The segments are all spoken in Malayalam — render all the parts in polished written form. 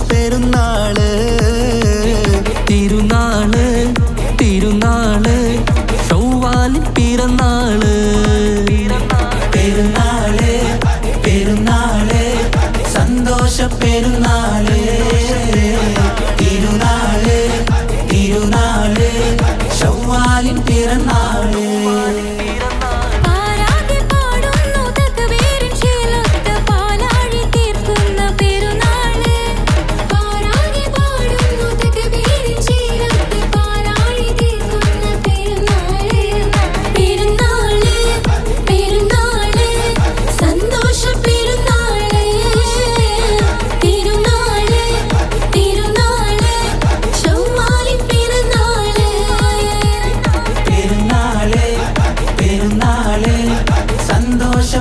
പെരുന്നാള് തിരുനാള് തിരുനാള് ചൊവ്വാലിൻ പിറന്നാള് പെരുന്നാള് പെരുന്നാള് സന്തോഷ പെരുന്നാള് തിരുനാള് തിരുനാള് ചൊവ്വാലിൻ പിറന്നാള്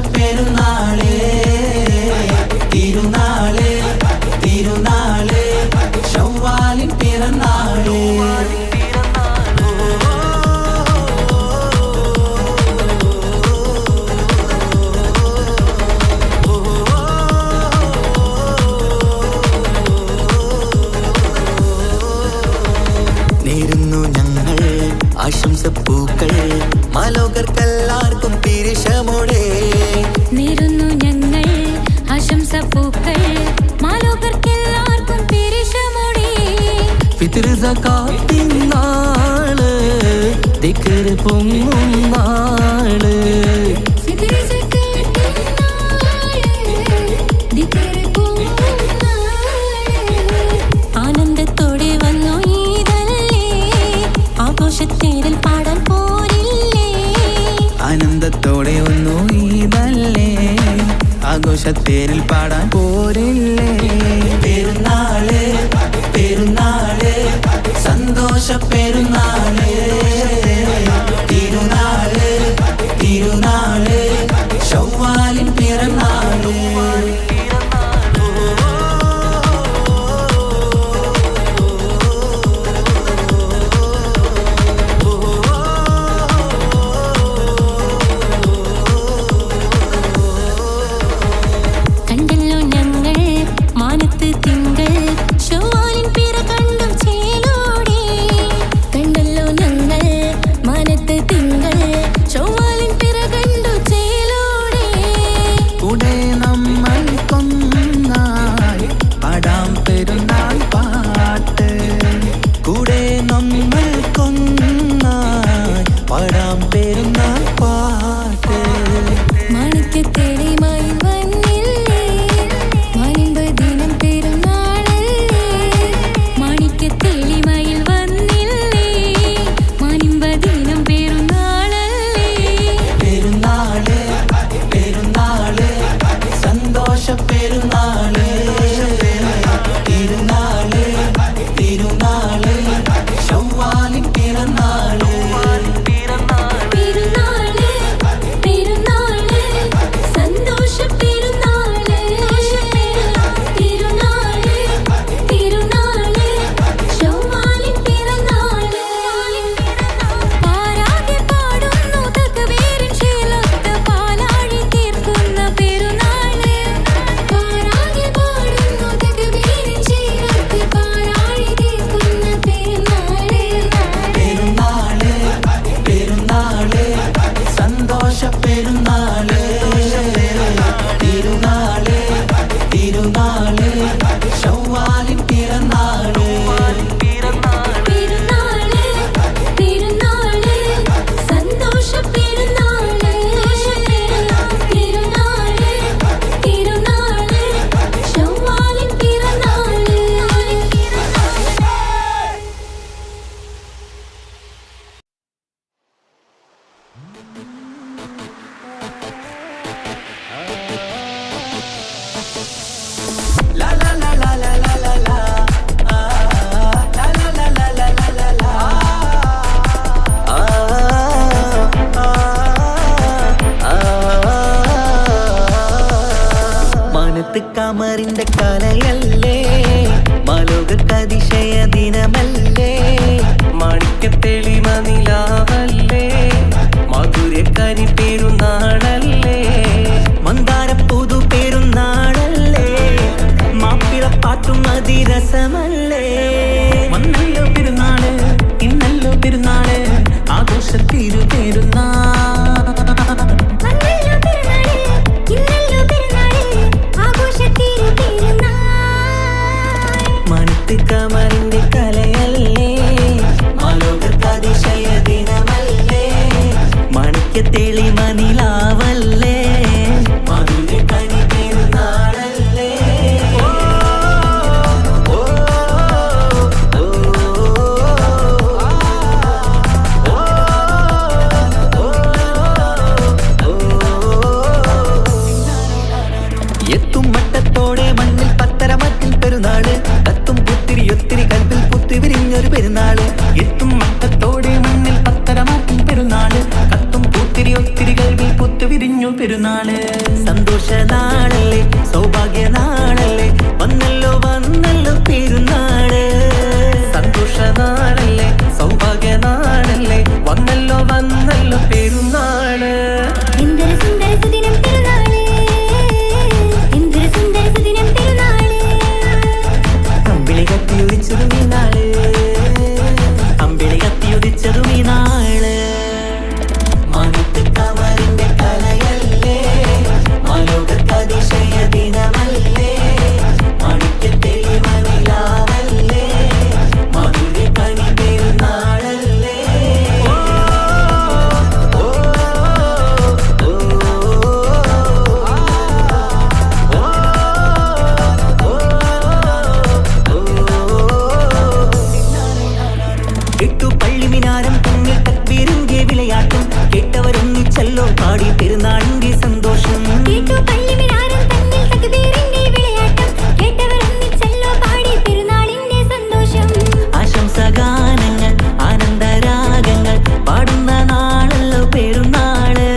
പെരുന്നാള് തിരുനാള് തിരുനാള് ചൊവ്വാലിൻ പിറന്നാള് നേരുന്നു ഞങ്ങൾ ആശംസപ്പൂക്കൾ മാലോകർക്കെല്ലാവർക്കും പിരിശമോടെ നേരുന്നു ഞങ്ങൾ ആശംസപ്പൂക്കൾ മാലോകർക്കെല്ലാവർക്കും പിരിശമോടെ ഫിത്ർ സകാത്തിൻ നാള് ദിക്ർ പൊങ്ങും നാള് ഫിത്ർ സകാത്തിൻ നാള് ദിക്ർ പൊങ്ങും നാള് ആനന്ദത്തോടെ വന്നു ഈദല്ലേ ആഘോഷത്തേരിൽ പാടാൻ പോരില്ലേ ആനന്ദത്തോടെ വന്നു ഈദല്ലേ ആഘോഷത്തേരിൽ പാടാൻ പോരില്ലേ പെരുന്നാള് പെരുന്നാള് സന്തോഷ പെരുന്നാള് തിരുനാള് തിരുനാള് ചൊവ്വാലിൻ പിറന്നാള് കണ്ടല്ലോ ഞങ്ങൾ മാനത്ത് തിങ്കൾ ചൊവ്വാലിൻ പിറ കണ്ടു ചേലോടെ കണ്ടല്ലോ ഞങ്ങൾ മാനത്ത് തിങ്കൾ ചൊവ്വാലിൻ പിറ കണ്ടു ചേലോടെ കൂടെ നമ്മൾ കൊന്നായി പാടാം പെരുന്നാൾ പാട്ട് കൂടെ നമ്മൾ കൊന്നായി പാടാം പെരുന്നാൾ പാട്ട് മാണിക്യത്തേടിമായി വന്നില്ലേ മാനിമ്പദിനം പെരുന്നാളല്ലേ മാണിക്യത്തേളിമയിൽ വന്നില്ലേ മാനിമ്പദിനം പെരുന്നാളല്ലേ പെരുന്നാള് പെരുന്നാള് സന്തോഷ പെരുന്നാള് തിരുനാള് തിരുനാള് ചൊവ്വാലിൻ പിറന്നാള് പെരുന്നാള് പെരുന്നാള് സന്തോഷ പെരുന്നാള് തിരുനാള് തിരുനാള് ചൊവ്വാലിൻ പിറന്നാള് പാരാകെ പാടുന്നു തക്ബീറിൻ ശീലത്ത് പാലാഴി തീർക്കുന്ന പെരുന്നാള് പാരാകെ പാടുന്നു തക്ബീറിൻ ശീലത്ത് പാലാഴി തീർക്കുന്ന പെരുന്നാള് പെരുന്നാള് പെരുന്നാള് സന്തോഷ പെരുന്നാള് തിരുനാള് തിരുനാള് ചൊവ്വാലിൻ പിറന്നാള് പെരുന്നാള് പെരുന്നാള് സന്തോഷ പെരുന്നാള് തിരുനാള് തിരുനാള് ചൊവ്വാലിൻ പിറന്നാള് La la la la la la la la la la la la la la la la മാനത്ത് കമറിന്റെ കലയല്ലേ മാലോകർക്ക് അതിശയ ദിനമല്ലേ മാണിക്യത്തെളിമ നിലാവല്ലേ മാധുര്യക്കരി പെരുന്നാളല്ലേ മന്ദാര പുതു പെരുന്നാളല്ലേ മാപ്പിള പാട്ടും മതിര പെരുന്നാൾ മണിത്ത് കമറിന്റെ കലയല്ലേ മാലോകർക്കതിശയ ദിനമല്ലേ മണിക്ക് തെളിമ നിലാവല്ലേ മധുര കനി പെരുന്നാളല്ലേ എത്തും മട്ടത്തോടെ മണ്ണിൽ പത്തരമറ്റിൽ പെരുന്നാള് കത്തും പുത്തിരി ഒത്തിരി കൽപ്പിൽ പുത്തി വിരിഞ്ഞൊരു പെരുന്നാള് എത്തും മട്ടത്തോടെ മണ്ണിൽ പത്തരമറ്റിൽ പെരുന്നാള് കത്തും പുത്തിരി ഒത്തിരി കൽപ്പിൽ പുത്തി വിരിഞ്ഞു പെരുന്നാള് സന്തോഷ നാളല്ലേ സൗഭാഗ്യ നാളല്ലേ വന്നല്ലോ വന്നല്ലോ പെരുന്നാള് സന്തോഷ നാളല്ലേ സൗഭാഗ്യ നാളല്ലേ വന്നല്ലോ വന്നല്ലോ പെരുന്നാള് അമ്പിളി കത്തിയുദിച്ചതും ഈ നാള് അമ്പിളി കത്തിയുദിച്ചതും ഈ നാള് മണിത്ത് കമറിന്റെ കലയല്ലേ മാലോകർക്കതിശയ ദിനമല്ലേ മണിക്ക് തെളിമ നിലാവല്ലേ മധുര കനി പെരുന്നാളല്ലേ എട്ടു പള്ളിമിനാരം തന്നിൽ തക്ബീറിന്റെ വിളയാട്ടം കേട്ടവരൊന്നിച്ചല്ലോ പാടി പെരുന്നാളിന്റെ സന്തോഷം ആശംസഗാനങ്ങൾ ആനന്ദരാഗങ്ങൾ പാടുന്ന നാളല്ലോ പെരുന്നാള്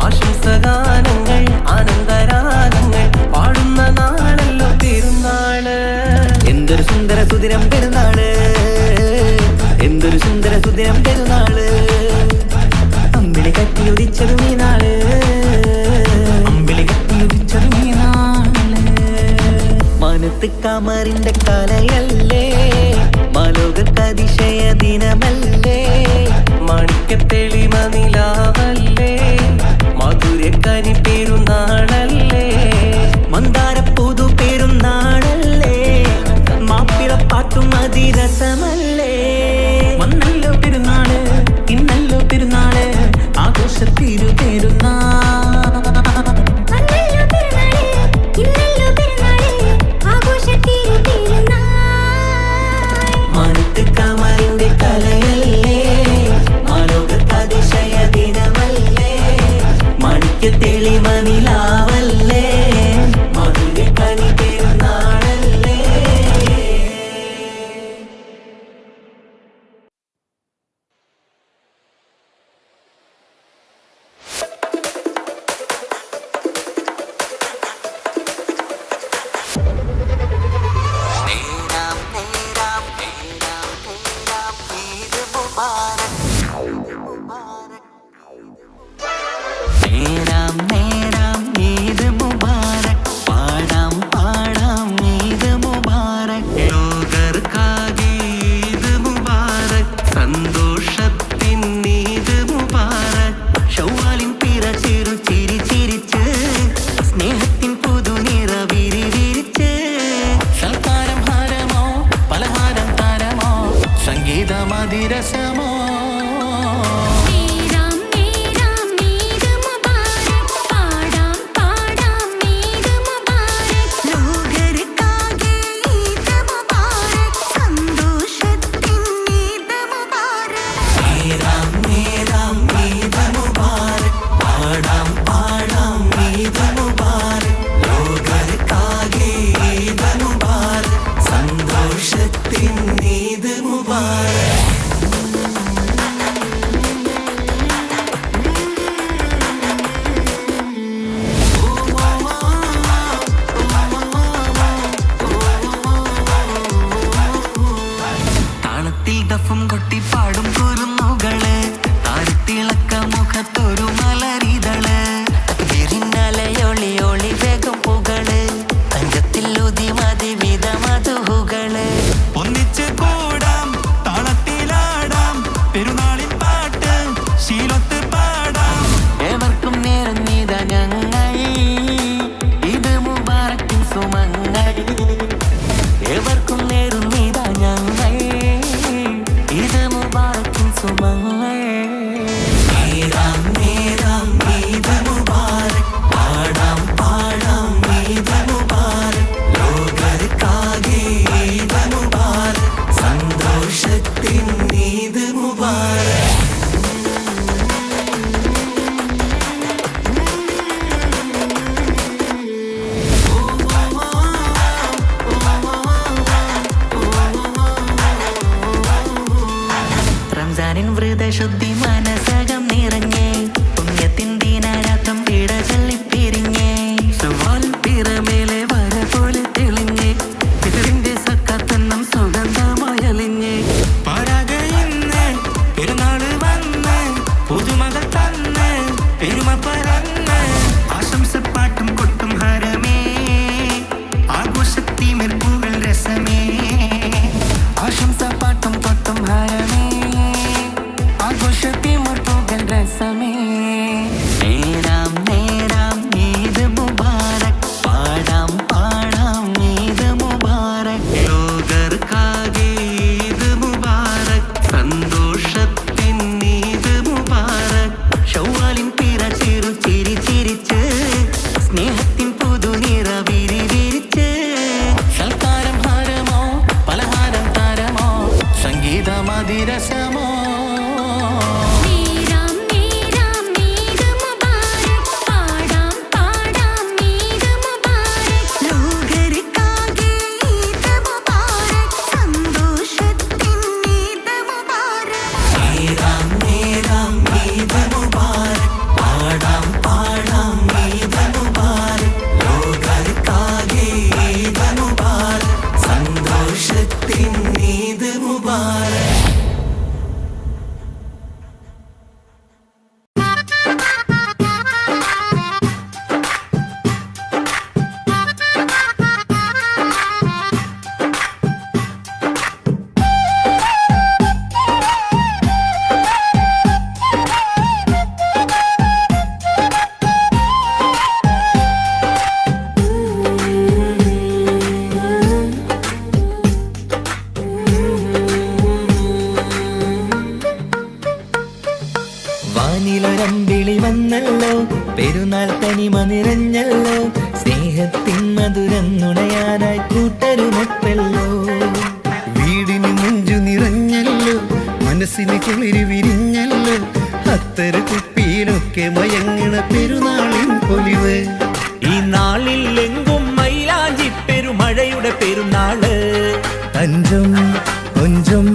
ആശംസഗാനങ്ങൾ ആനന്ദരാഗങ്ങൾ പാടുന്ന നാളല്ലോ പെരുന്നാള് എന്തൊരു സുന്ദര സുദിനം പെരുന്നാള് എന്തൊരു സുന്ദര സുദിനം പെരുന്നാള് അമ്പിളി കത്തിയുദിച്ചതും ഈ നാള് അമ്പിളി കത്തിയുദിച്ചതും ഈ നാള് മനത്ത് കമറിന്റെ കലയല്ലേ മാലോകർക്കതിശയ ദിനമല്ലേ മണിക്ക് തെളിമ നിലാവല്ലേ മധുര കനി പെരുന്നാളല്ലേ മന്ദാര പുതു പെരുന്നാളല്ലേ മാപ്പിളപ്പാട്ടും അതിരസമല്ലേ വന്നല്ലോ പെരുന്നാള് ഇന്നല്ലോ പെരുന്നാള് ആഘോഷത്തിരു പെരുന്നാൾ മണിത്ത് കമറിന്റെ കലയല്ലേ മാലോകർക്കതിശയ ദിനമല്ലേ മണിക്ക് തെളിമ നിലാവല്ലേ മധുര കനി പെരുന്നാളല്ലേ നേരാം നേരാം ഈദ് ഈലൊത്ത് പാടാം. ഏവർക്കും നേരുന്നിത ഞങ്ങൾ, ഇത് മുബാറക്കിൻ സുമങ്ങൾ. ഏവർക്കും നേരുന്നിത ഞങ്ങൾ, ഇത് മുബാറക്കിൻ സുമങ്ങൾ. നേരാം നേരാം ഈദ് മുബാറക്, പാടാം പാടാം ഈദ് മുബാറക്. ലോകർക്കാകെ ഈദ് മുബാറക്, സന്തോഷത്തിൻ ഈദ് മുബാറക്. റംസാനിൻ വ്രതശുദ്ധി മനസകം നിറഞ്ഞേ, പുണ്യത്തിൻ ദീനാരാത്രം പിട ചൊല്ലിപ്പിരിഞ്ഞേ. ശവ്വാൽ പിറമേലെ വര പോലെ തെളിഞ്ഞേ, പിതറിന്റെ സക്കാത്തെന്നും സുഗന്ധമയലിഞ്ഞേ. പാരാകയിന്ന് പെരുന്നാള് വന്ന്, പുതുമകൾ തന്ന് പെരുമ പരന്ന്. ആശംസപ്പാട്ടും കൊട്ടും ഹരമേ, ആഘോഷത്തി മെർപ്പുകൾ രസമേ. ആശംസപ്പാട്ടും കൊട്ടും ഹരമേ, ആഘോഷത്തി മെർപ്പുകൾ രസമേ. നേരാം നേരാം ഈദ് മുബാറക്, പാടാം പാടാം ഈദ് മുബാറക്. ലോകർക്കാകെ ഈദ് മുബാറക്, സന്തോഷത്തിൻ ഈദ് മുബാറക്. ശവ്വാലിൻ പിറ ചിരു ചിരി ചിരിച്ച്, സ്നേഹത്തിൻ പുതുനിറ വിരി വിരിച്ച്. സൽക്കാരം ഹാരമോ പലഹാരം താരമോ, സംഗീതമതിരസമോ. നേരാം നേരാം ഈദ് മുബാറക്, പാടാം പാടാം ഈദ് മുബാറക്. ലോകർക്കാകെ ഈദ് മുബാറക്, സന്തോഷത്തിൻ ഈദ് മുബാറക്. നേരാം നേരാം ഈദ് മുബാറക്, പാടാം പാടാം ഈദ് മുബാറക്. ലോകർക്കാകെ ഈദ് മുബാറക്, സന്തോഷത്തിൻ ഈദ് മുബാറക്. വാനിലൊരമ്പിളി വന്നല്ലോ, പെരുന്നാൾ തനിമ നിറഞ്ഞല്ലോ. സ്നേഹത്തിൻ മധുരം നുണയാനായി കൂട്ടരുമൊപ്പല്ലോ. വീടിന് മുഞ്ചു നിറഞ്ഞല്ലോ, മനസ്സിന് കുളിര് വിരിഞ്ഞല്ലോ. അത്തര കുപ്പിയിലൊക്കെ മയങ്ങണ പെരുന്നാളിൻ പൊലിവ്. ഈ നാളിൽ എങ്കും മൈലാഞ്ചി പെരുമഴയുടെ പെരുന്നാള്. തഞ്ചം കൊഞ്ചം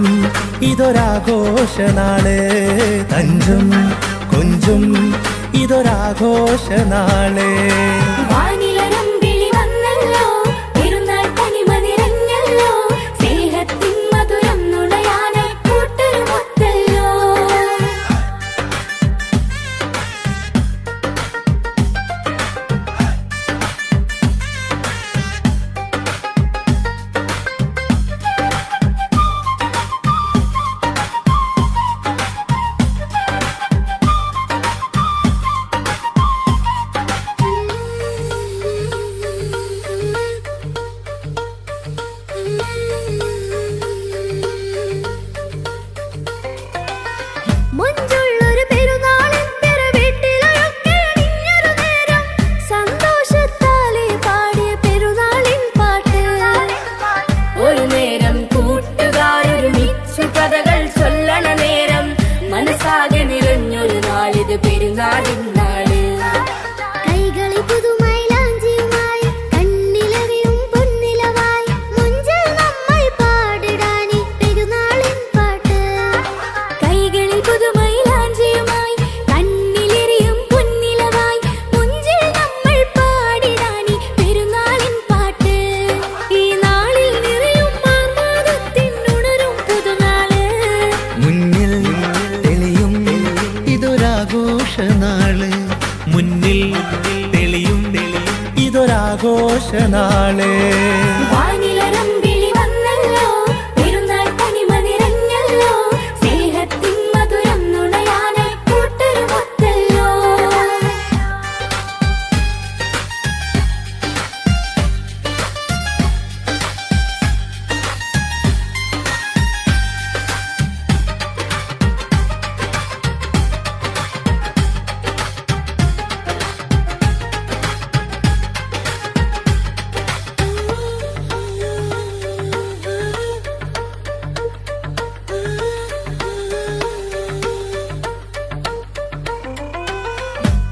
ഇതൊരാഘോഷനാള്, തഞ്ചും കൊഞ്ചും ഇതൊരാഘോഷനാള്. വാനിലൊരമ്പിളി വന്നല്ലോ, പെരുന്നാൾ തനിമ നിറഞ്ഞല്ലോ. സ്നേഹത്തിൻ മധുരം നുണയാനായി കൂട്ടരുമൊത്തല്ലോ. മുഞ്ചുള്ളൊരു പെരുന്നാളിൻ പിറ വീട്ടിലൊക്കെ അണിഞ്ഞൊരു നേരം, സന്തോഷത്താലെ പാടിയ പെരുന്നാളിൻ പാട്ട്. ഒരു നേരം കൂട്ടുകാരൊരുമിച്ചു കഥകൾ ചൊല്ലണ നേരം, മനസ്സാകെ നിറഞ്ഞൊരു നാളിത് പെരുന്നാളിൻ നാള്. കൈകളിൽ പുതുമൈലാഞ്ചിയുമായി, കണ്ണിലറിയും പൊന്നിലവായി, മുഞ്ചിൽ നമ്മൾ പാടിടാനി പെരുന്നാളിൻ പാട്ട്. കൈകളിൽ പുതുമൈലാഞ്ചിയുമായി, കണ്ണിലെറിയും പൊന്നിലവായി, മുഞ്ചിൽ നമ്മൾ പാടിടാനി പെരുന്നാളിൻ പാട്ട്. ഈ നാളിൽ നിറയും ആർമാദത്തിൻ ഉണരും പുതുനാള്. മുന്നിൽ തെളിയും ഇതൊരാഘോഷനാള്. മുന്നിൽ തെളിയും ഇതൊരാഘോഷനാള്. വാനിലൊരമ്പിളി വന്നല്ലോ, പെരുന്നാൾ തനിമ നിറഞ്ഞല്ലോ. സ്നേഹത്തിൻ മധുരം നുണയാനായി കൂട്ട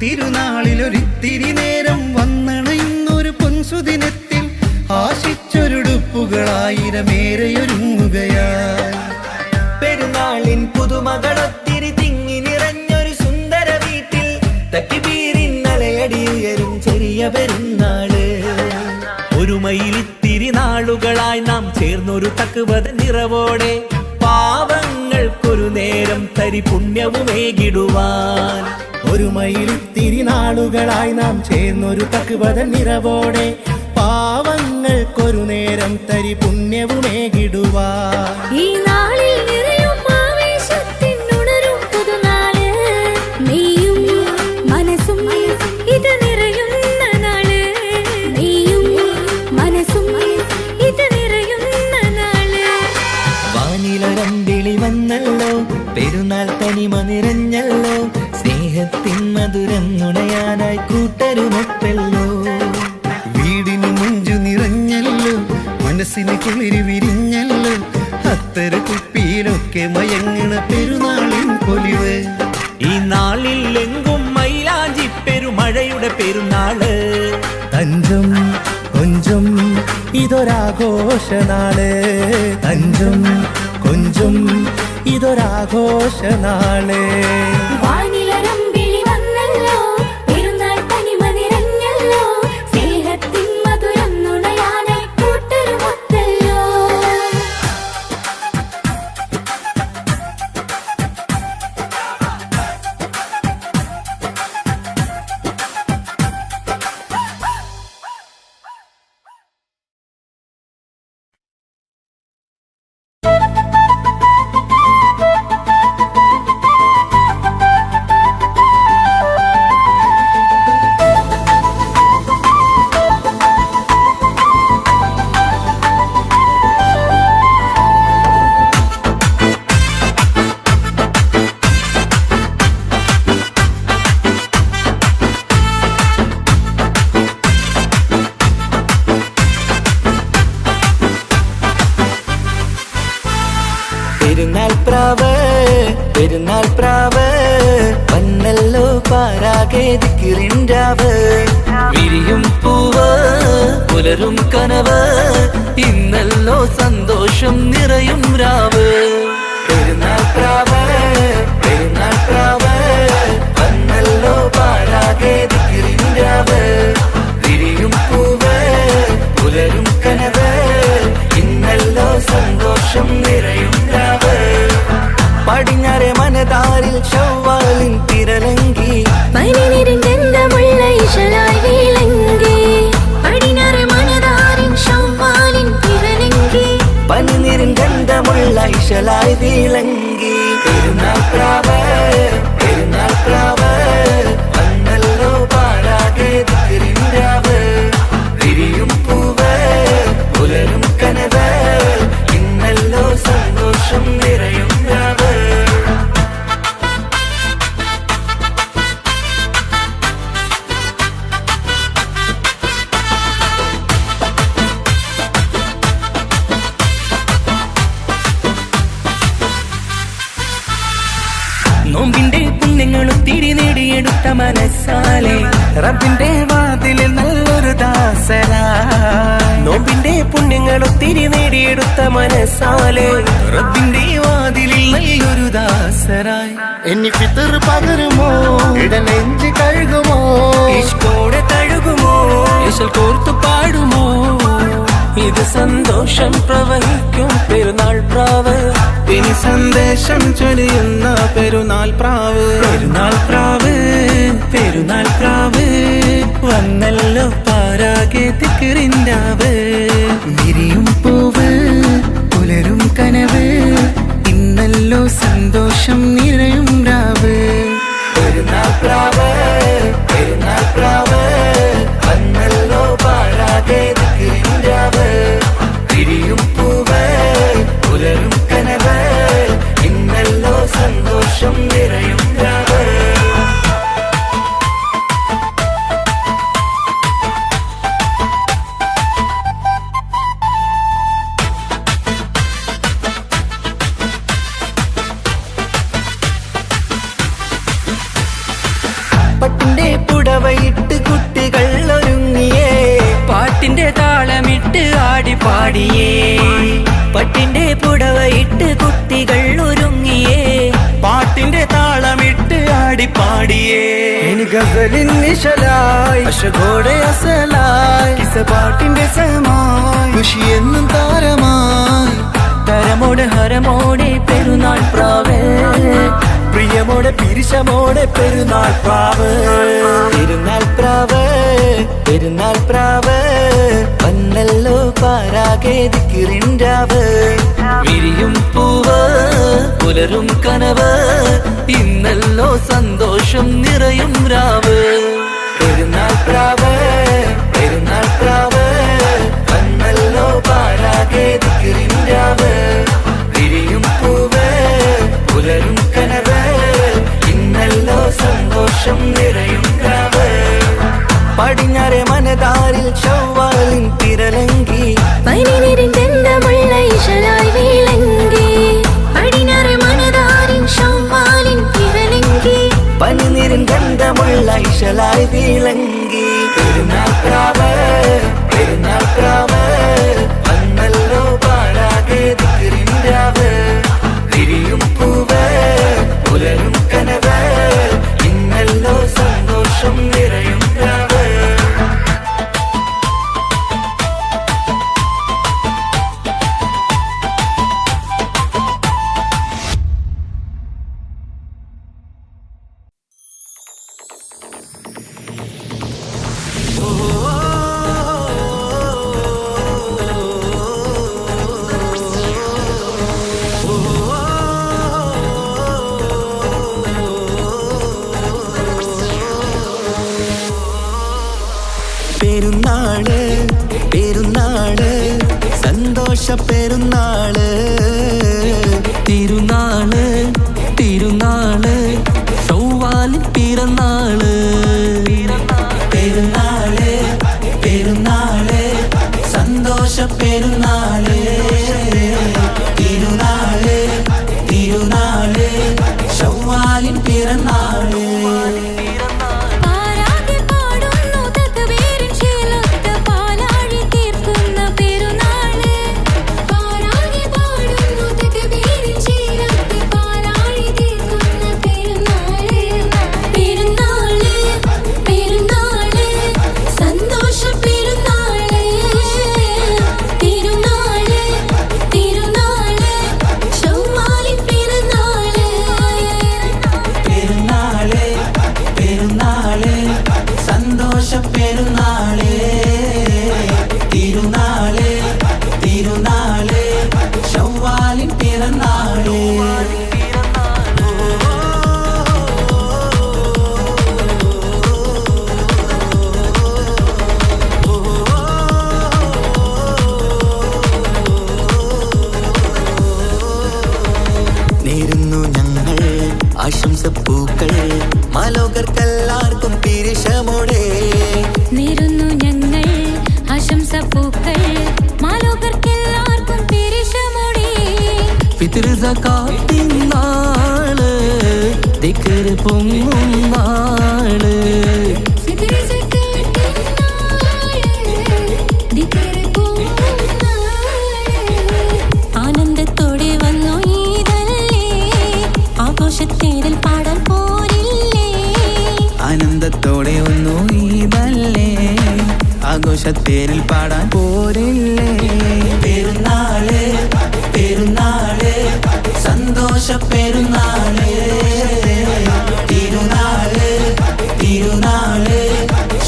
തിരുനാളിലൊരിത്തിരി നേരം വന്നണയുന്നൊരു പൊൻസുദിനത്തിൽ ആശിച്ചൊരുടുപ്പുകളായിരമേറെയൊരുങ്ങുകയായി. പെരുന്നാളിൻ പുതുമകളൊത്തിരി തിങ്ങി നിറഞ്ഞൊരു സുന്ദര വീട്ടിൽ തക്കിബീരിന്നലയടിയുയരും ചെറിയ പെരുന്നാള്. ഒരു മയിലിത്തിരി നാളുകളായി നാം ചേർന്നൊരു തക്കുവത നിറവോടെ പാവങ്ങൾക്കൊരു നേരം തരി പുണ്യവുമേകിടുവാൻ. ഒരു മയിലിത്തിരി നാളുകളായി നാം ചേർന്നൊരു തക്കുവത നിറവോടെ പാവങ്ങൾക്കൊരു നേരം തരി പുണ്യവുമേകിടുവാൻ. ഈ നാളിൽ നിറയും ആവേശത്തിനുണരും പുതുനാള്. നീയും മനസ്സും ഇത് നിറയുന്ന നാള്. നീയും മനസ്സും ഇത് നിറയുന്ന നാള്. വാനിലൊരമ്പിളി വന്നല്ലോ, പെരുന്നാൾ തനിമ നിറഞ്ഞല്ലോ, സ്നേഹത്തിൻ മധുരം നുണയാനായി കൂട്ടരുമൊപ്പല്ലോ. വീടിന് മുഞ്ചു നിറഞ്ഞല്ലോ, മനസ്സിന് കുളിര് വിരിഞ്ഞല്ലോ, അത്തര കുപ്പിയിലൊക്കെ മയങ്ങണ പെരുന്നാളിൻ പൊലിവ്. ഈ നാളിൽ എങ്കും മൈലാഞ്ചി പെരുമഴയുടെ പെരുന്നാള്. തഞ്ചം കൊഞ്ചം ഇതൊരാഘോഷനാള്. തഞ്ചം കൊഞ്ചം ഇതൊരാഘോഷനാള്. വാനിലൊരമ്പിളി വന്നല്ലോ, പെരുന്നാൾ തനിമ നിറഞ്ഞല്ലോ, സ്നേഹത്തിൻ മധുരം നുണയാനായി കൂട്ടരുമൊത്തല്ലോ. പെരുന്നാൾ പ്രാവ് പെരുന്നാൾ പ്രാവ് വന്നല്ലോ പാരാകെ ദിക്റിൻരാവ്. വിരിയും പൂവ് പുലരും കനവ്, ഇന്നല്ലോ സന്തോഷം നിറയും രാവ്. പെരുന്നാൾ പ്രാവ് പെരുന്നാൾ പ്രാവ് വന്നല്ലോ പാരാകെ ദിക്റിൻരാവ്. വിരിയും പൂവ് പുലരും കനവ്, ഇന്നല്ലോ സന്തോഷം നിറയും രാവ്. പടിഞ്ഞാറെ മനതാരിൽ ശവ്വാലിൻ തിരലങ്കി, പനിനിരന്തമുള്ള ഇശലായി വിളങ്ങി. പടിഞ്ഞാറ് മനതാരിൻ ശവ്വാലിൻ തിരലങ്കി, പനിനിരിൻ ഗന്ധമുള്ള ഇശലായി വിളങ്ങി. പെരുന്നാൾ പ്രാവ് പെരുന്നാൾ പ്രാവ് വന്നല്ലോ പാരാകെ ദിക്റിൻരാവ്. വിരിയും പൂവ് പുലരും കനവ്, ഇന്നല്ലോ സന്തോഷം നിറയും രാവ്. നോമ്പിന്റെ പുണ്യങ്ങളും തിരി നേടിയെടുത്ത മനസ്സാലെ റബ്ബിന്റെ വാതിലിൽ നല്ലൊരു ദാസരായി. നോമ്പിന്റെ പുണ്യങ്ങളും തിരി നേടിയെടുത്ത മനസ്സാലെ റബ്ബിന്റെ വാതിലിൽ നല്ലൊരു ദാസരായി. എന്നെ ഫിത്തർ പകരുമോ, ഇടനെഞ്ച് കഴുകുമോ, ഇഷ്കോടെ തഴുകുമോ, ഇശൽ കോർത്തു പാടുമോ. ഇത് സന്തോഷം പ്രവഹിക്കും പെരുന്നാൾ പ്രാവ്. ഇനി സന്ദേശം ചൊരിയുന്ന പെരുന്നാൾ പ്രാവ്. പെരുന്നാൾ പ്രാവ് പെരുന്നാൾ പ്രാവ് വന്നല്ലോ പാരാകെ ദിക്റിൻരാവ്. വിരിയും പൂവ് പുലരും കനവ്, ഇന്നല്ലോ സന്തോഷം നിറയും രാവ്. പെരുന്നാൾ പ്രാവ് പെരുന്നാൾ പ്രാവ് വന്നല്ലോ പാരാകെ ദിക്റിൻരാവ്. വിരിയും പൂവ് പുലരും കനവ്, ഇന്നല്ലോ സന്തോഷം നിറയും രാവ്. പട്ടിന്റെ പുടവയിട്ട് കുട്ടികൾ ഒരുങ്ങിയേ പാട്ടിന്റെ താളമിട്ട് ആടി പാടിയേ പട്ടിന്റെ പുടവയിട്ട് കുട്ടികൾ ഒരുങ്ങിയേ പാട്ടിന്റെ താളമിട്ട് ആടി പാടിയേ ഇനി ഗസലിൻ നിശലായി അശകോടെ അസലായി കിസ പാട്ടിന്റെ സമായി ഖുഷി എന്നും താരമായി തരമോടെ ഹരമോടെ പെരുന്നാൾ പ്രാവേ പ്രിയമോടെ പിരിശമോടെ പെരുന്നാൾ പ്രാവ് പെരുന്നാൾ പ്രാവ് പെരുന്നാൾ പ്രാവ് വന്നല്ലോ പാരാകെ ദിക്റിൻരാവ് വിരിയും പൂവ് പുലരും കനവ് ഇന്നല്ലോ സന്തോഷം നിറയും രാവ് പെരുന്നാൾ പ്രാവ് പെരുന്നാൾ പ്രാവ് വന്നല്ലോ പാരാകെ ദിക്റിൻരാവ് വിരിയും പൂവ് പുലരും കനവ് ഇന്നല്ലോ സന്തോഷം നിറയും രാവ് പടിഞ്ഞാറെ മനതാരിൽ ചൊവ്വാലിൻ തിരലങ്കി പനിനിരന്തമുള്ള ഇശലായി വിളങ്ങി പടിഞ്ഞാറ് മനതാരിൻ ശവ്വാലിൻ തിരലങ്കി പനിനിരിൻ ഗന്ധമുള്ള ഇശലായി വിളങ്ങി പെരുന്നാൾ പ്രാവ് പെരുന്നാൾ പ്രാവ് വന്നല്ലോ പാടാകെ ദിക്റിൻരാവ് വിരിയും പൂവ് പുലരും കനവ് ഇന്നല്ലോ സന്തോഷം നിറയും രാവ് പെരുന്നാള് പെരുന്നാള് സന്തോഷ പെരുന്നാള് തിരുനാള് തിരുനാള് ചൊവ്വാലിൻ പിറന്നാള് പെരുന്നാള് പെരുന്നാള് സന്തോഷ പെരുന്നാള് തിരുനാള് തിരുനാള് ചൊവ്വാലിൻ പിറന്നാള് പാരാകെ പാടുന്നു തക്ബീരിൻ ശീലത്ത് പാലാഴി തീർക്കുന്ന പെരുന്നാള് പാരാകെ പാടുന്നു തക്ബീരിൻ ശീലത്ത് പാലാഴി തീർക്കുന്ന പെരുന്നാള് പെരുന്നാള് പെരുന്നാള് സന്തോഷ പെരുന്നാള് തിരുനാള് തിരുനാള് ചൊവ്വാലിൻ പിറന്നാള് പെരുന്നാള് പെരുന്നാള് സന്തോഷ പെരുന്നാള് തിരുനാള് തിരുനാള് ചൊവ്വാലിൻ പിറന്നാള് നേരുന്നു ഞങ്ങൾ ആശംസപ്പൂക്കൾ മാലോകർക്കെല്ലാവർക്കും പിരിശമോടെ നേരുന്നു ഞങ്ങൾ ആശംസപ്പൂക്കൾ മാലോകർക്കെല്ലാവർക്കും പെരിശമോടെ ഫിത്ർ സകാത്തിൻ നാള് ദിക്ർ പൊങ്ങും നാള് ഫിത്ർ സകാത്തിൻ നാള് ദിക്ർ പൊങ്ങും നാള് ആനന്ദത്തോടെ വന്നു ഈദല്ലേ ആഘോഷത്തേരിൽ പാടാൻ പോരില്ലേ ആനന്ദത്തോടെ ഒന്നു ഈദല്ലേ ആഘോഷത്തേരിൽ പാടാൻ പോരില്ലേ പെരുന്നാള് പെരുന്നാള് സന്തോഷ പെരുന്നാള് തിരുനാള് തിരുനാള്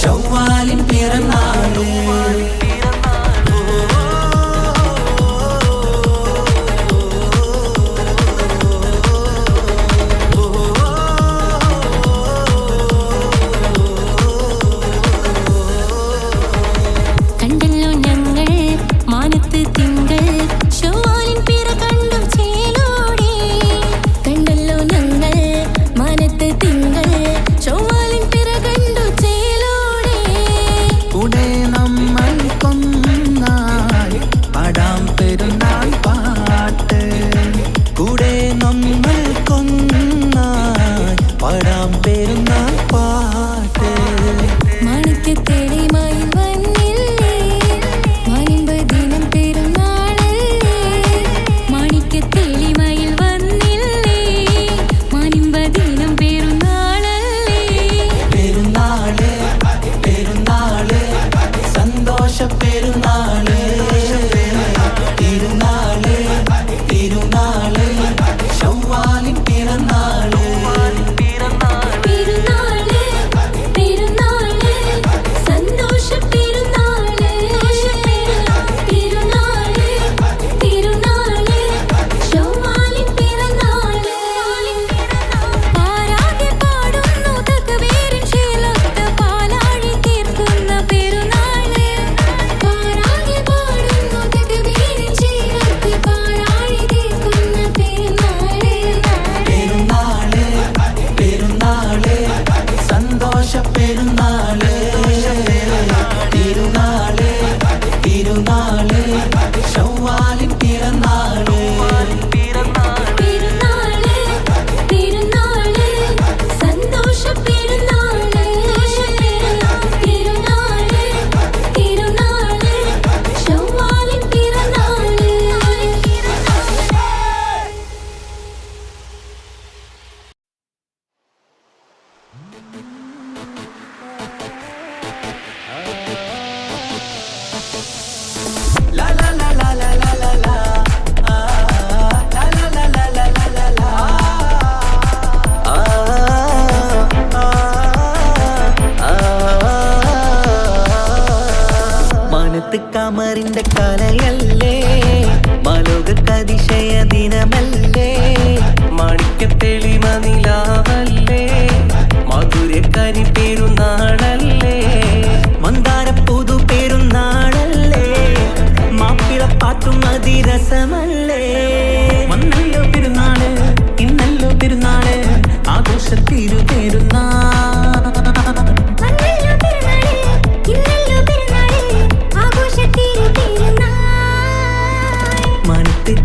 ചൊവ്വാലിൻ പിറന്നാള് കണ്ടല്ലോ ഞങ്ങൾ മാനത്ത് തിങ്കൾ ചൊവ്വാലിൻ പിറ കണ്ടു ചേലോടെ കണ്ടല്ലോ ഞങ്ങൾ La la la la la la la la. La la la la la la la la. മാനത്ത് കമറിന്റെ കലയല്ലേ മാലോകതിശയ ദിനമല്ലേ മാണിക്യത്തെളിമ നിലാവല്ലേ മധുരക്കരി പെരുന്നാളല്ലേ മന്ദാര പുതു പെരുന്നാളല്ലേ മാപ്പിളപ്പാട്ടും അതിരസമല്ലേ വന്നല്ലോ പെരുന്നാള് ഇന്നല്ലോ പെരുന്നാള് ആഘോഷത്തിരു പെരുന്നാൾ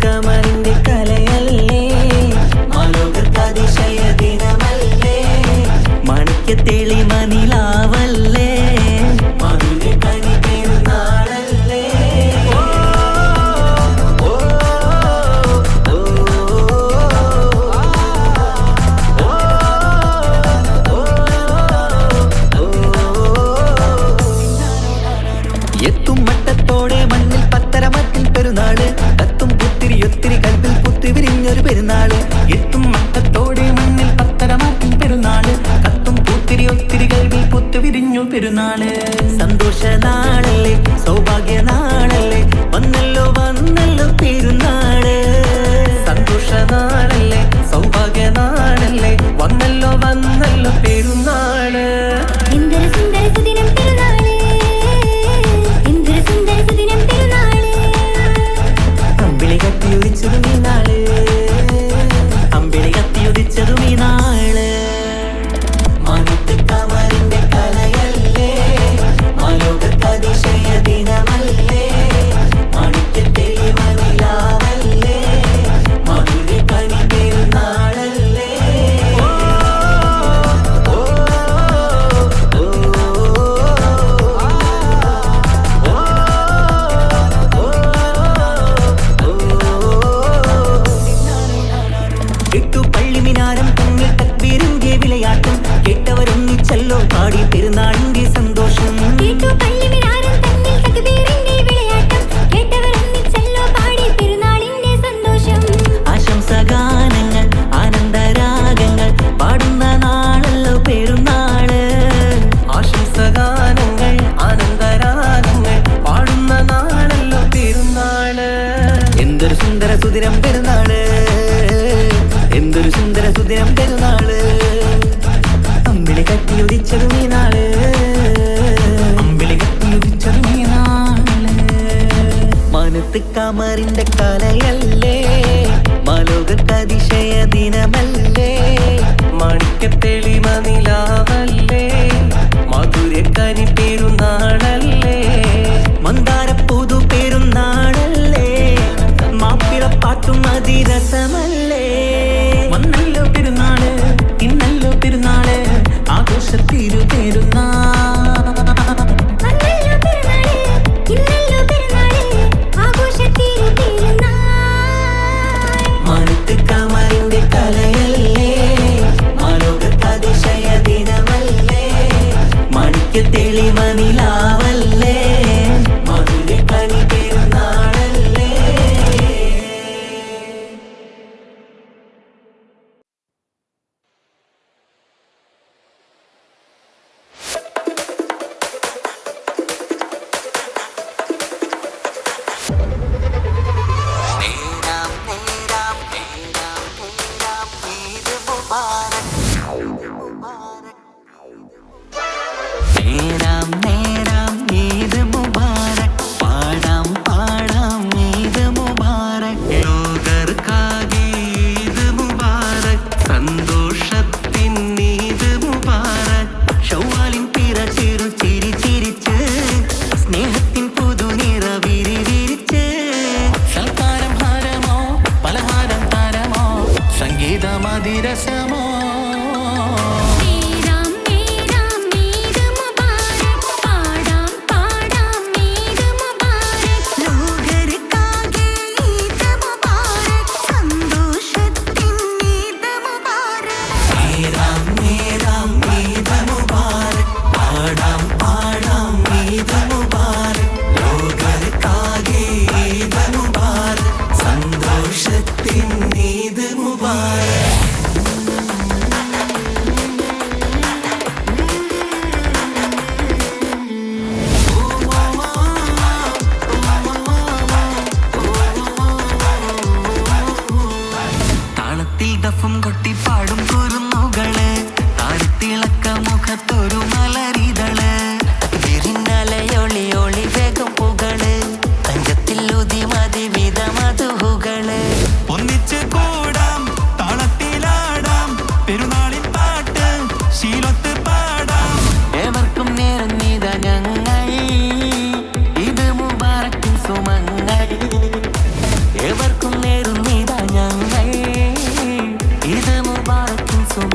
കമറിന്റെ കലയല്ലേ മാലോകതിശയ ദിനമല്ലേ മാണിക്യ തെളിമ നിലാവല്ലേ മധുരക്കനി പെരുന്നാളല്ലേ എത്തും മട്ടത്തോടെ മണ്ണിൽ പത്തരമറ്റിൽ പെരുന്നാള് കത്തും ഒത്തിരി കൽപ്പിൽ പുത്തിവിരിഞ്ഞൊരു പെരുന്നാള് എത്തും മട്ടത്തോടെ മണ്ണിൽ പത്തരമാറ്റിൻ പെരുന്നാള് കത്തും ഒത്തിരി കൽവിൽ പുത്തുവിരിഞ്ഞു പെരുന്നാള് സന്തോഷ നാളല്ലേ സൗഭാഗ്യ നാളല്ലേ വന്നല്ലോ പെരുന്നാള് സന്തോഷ നാളല്ലേ സൗഭാഗ്യ നാളല്ലേ വന്നല്ലോ പെരുന്നാള് അമ്പിളി കത്തിയുദിച്ചതും ഈ നാള് മാനത്ത് കമറിന്റെ കലയല്ലേ മാലോകതിശയ ദിനമല്ലേ മാണിക്യ തെളിമ നിലാവല്ലേ മധുരക്കനി പെരുന്നാളല്ലേ എട്ടു പള്ളിമിനാരം തമ്മിൽ തക്ബീറിന്റെ വിളയാട്ടം കേട്ടവരൊന്നിച്ചല്ലോ പാടി പെരുന്നാളിന്റെ സന്തോഷം ആശംസഗാനങ്ങൾ ആനന്ദരാഗങ്ങൾ പാടുന്ന നാളല്ലോ പെരുന്നാള് ആശംസഗാനങ്ങൾ ആനന്ദരാഗങ്ങൾ പാടുന്ന നാളല്ലോ പെരുന്നാള് എന്തൊരു സുന്ദര സുദിനം പെരുന്നാള് എന്തൊരു സുന്ദര സുദിനം പെരുന്നാള് അമ്പിളി കത്തിയുദിച്ചതും ഈ നാള് മാനത്ത് കമറിന്റെ കലയല്ലേ മാലോകതിശയ ദിനമല്ലേ മാണിക്യ തെളിമ നിലാവല്ലേ മധുരക്കനി പെരുന്നാളല്ലേ മന്ദാര പുതു പെരുന്നാളല്ലേ മാപ്പിളപ്പാട്ടും അതിരസമല്ലേ വന്നല്ലോ പെരുന്നാള് ഇന്നല്ലോ പെരുന്നാള് ആഘോഷത്തിരു പെരുന്നാൾ മാനത്ത് കമറിന്റെ കലയല്ലേ മാലോകതിശയ ദിനമല്ലേ മാണിക്യ തെളിമ നിലാവല്ലേ മധുരക്കനി പെരുന്നാളല്ലേ നേരാം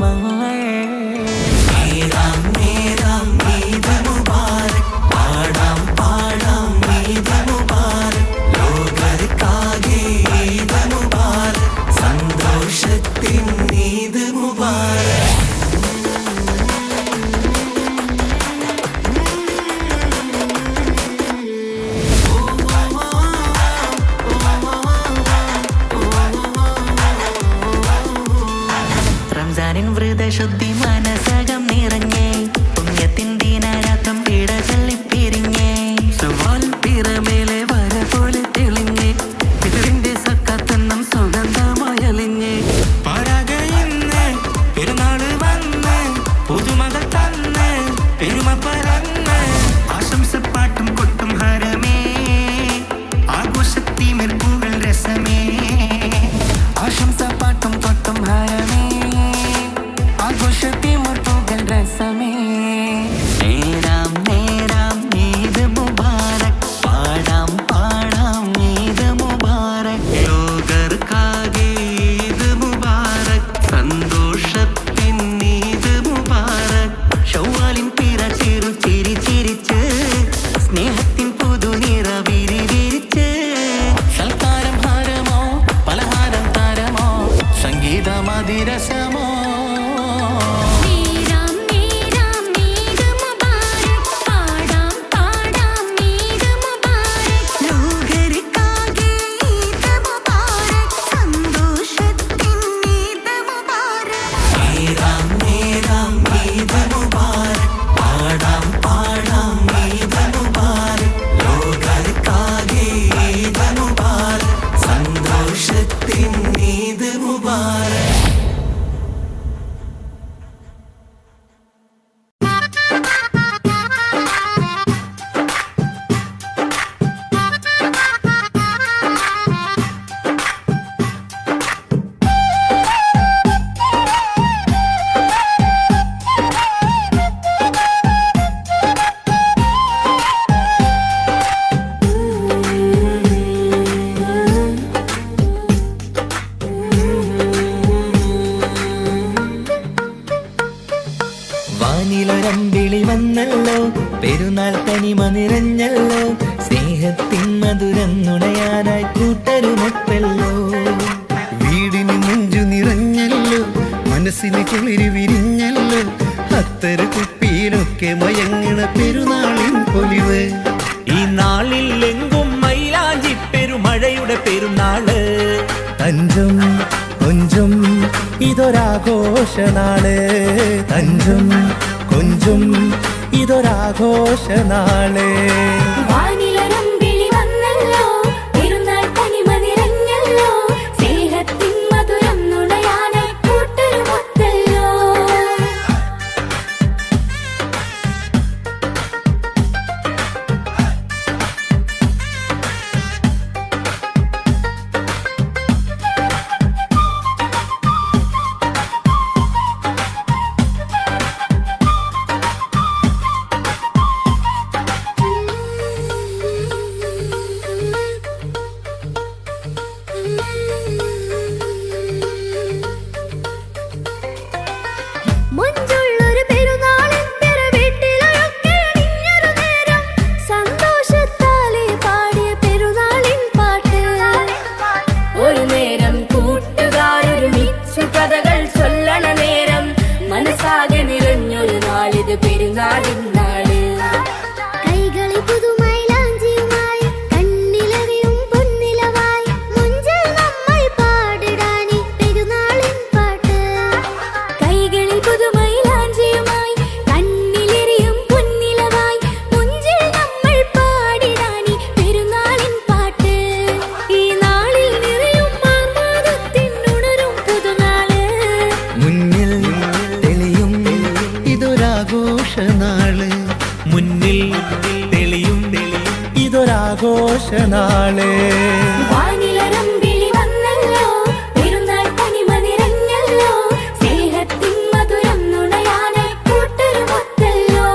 നേരമല്ലേ നേരാം നേരാം ഈദ് മുബാരക് പാടാം പാടാം ഈദ് മുബാരക് ലോകർക്കാകെ ഈദ് മുബാരക് സന്തോഷത്തിൻ ഈദ് മുബാരക് റംസാനിൻ വ്രതശുദ്ധി മനസകം നിറഞ്ഞേ പുണ്യത്തിൻ ദീനാരാത്രം പീഡ ചൊല്ലിപ്പിരിഞ്ഞേ സുവാൽ പിറമേലെ വര പോലെ തെളിഞ്ഞേ പിതറിന്റെ സക്കാത്തെന്നും സുഗന്ധമയലിഞ്ഞേ പരാഗയിന്ന് പെരുന്നാള് വന്ന് പുതുമകൾ തന്ന് പെരുമ പറന്ന് ആശംസപ്പാട്ടും കൊട്ടും ഹരമേ ആഘോഷത്തിമിൽ പൂകൾ രസമേ ആശംസപ്പാട്ടും കൊട്ടും ഹരമേ ആഘോഷത്തിമിൽ പൂകൾ രസമേ നേരാം നേരാം ഈദ് മുബാരക് പാടാം പാടാം ഈദ് മുബാരക് ലോകർക്കാകെ ഈദ് മുബാരക് സന്തോഷത്തിൻ ഈദ് മുബാരക് ശൗവാലിൻ പിറ ചിരു ചിരി ചിരിച്ച് സ്നേഹത്തിൻ പുതുനിറ വിരി വിരിച്ച് സൽക്കാരം ഹാരമോ പലഹാരം താരമോ സംഗീതമതിരസമോ നേരാം നേരാം ഈദ് മുബാരക് പാടാം പാടാം ഈദ് മുബാരക് ലോകർക്കാകെ ഈദ് മുബാരക് സന്തോഷത്തിൻ ഈദ് മുബാരക് നേരാം നേരാം ഈദ് മുബാരക് പാടാം പാടാം ഈദ് മുബാരക് ലോകർക്കാകെ ഈദ് മുബാരക് സന്തോഷത്തിൻ ഈദ് മുബാരക് വാനിലൊരമ്പിളി വന്നല്ലോ പെരുന്നാൾ തനിമ നിറഞ്ഞല്ലോ സ്നേഹത്തിൻ മധുരം നുണയാനായി കൂട്ടരുമൊത്തല്ലോ വീടിന് നെഞ്ചു നിറഞ്ഞല്ലോ മനസ്സിന് കുളിര് വിരിഞ്ഞല്ലോ അത്തര കുപ്പിയിലൊക്കെ മയങ്ങണ പെരുന്നാളിൻ പൊലിവ് ഈ നാളിൽ എങ്കും മൈലാഞ്ചി പെരുമഴയുടെ പെരുന്നാള് തഞ്ചം കൊഞ്ചും ഇതൊരാഘോഷനാള് തഞ്ചം കൊഞ്ചും ഇതൊരാഘോഷനാള് വാനിലൊരമ്പിളി വന്നല്ലോ പെരുന്നാൾ തനിമ നിറഞ്ഞല്ലോ സ്നേഹത്തിൻ മധുരം നുണയാനായി കൂട്ടരുമൊത്തല്ലോ മുഞ്ചുള്ളൊരു പെരുന്നാളിൻ തിര വീട്ടിലൊക്കെ അണിഞ്ഞൊരു നേരം സന്തോഷത്താലെ പാടിയ പെരുന്നാളിൻ പാട്ട് ഒരു നേരം കൂട്ടുകാരൊരുമിച്ചു കഥകൾ ചൊല്ലണ നേരം മനസ്സാകെ നിറഞ്ഞൊരു നാളിത് പെരുന്നാളിൻ നാള് കൈകളിൽ പുതുമൈലാഞ്ചിയുമായി കണ്ണിലറിയും പൊന്നിലവായി മുഞ്ചിൽ നമ്മൾ പാടിടാനി പെരുന്നാളിൻ പാട്ട് കൈകളിൽ പുതുമൈലാഞ്ചിയുമായി കണ്ണിലെറിയും പൊന്നിലവായി മുഞ്ചിൽ നമ്മൾ പാടിടാനി പെരുന്നാളിൻ പാട്ട് ഈ നാളിൽ നിറയും ആർമാദത്തിൻ ഉണരും പുതുനാള് മുന്നിൽ തെളിയും ഇതൊരാഘോഷനാള് മുന്നിൽ തെളിയും ഇതൊരാഘോഷനാള് വാനിലൊരമ്പിളി വന്നല്ലോ പെരുന്നാൾ തനിമ നിറഞ്ഞല്ലോ സ്നേഹത്തിൻ മധുരം നുണയാനായി കൂട്ടരുമൊത്തല്ലോ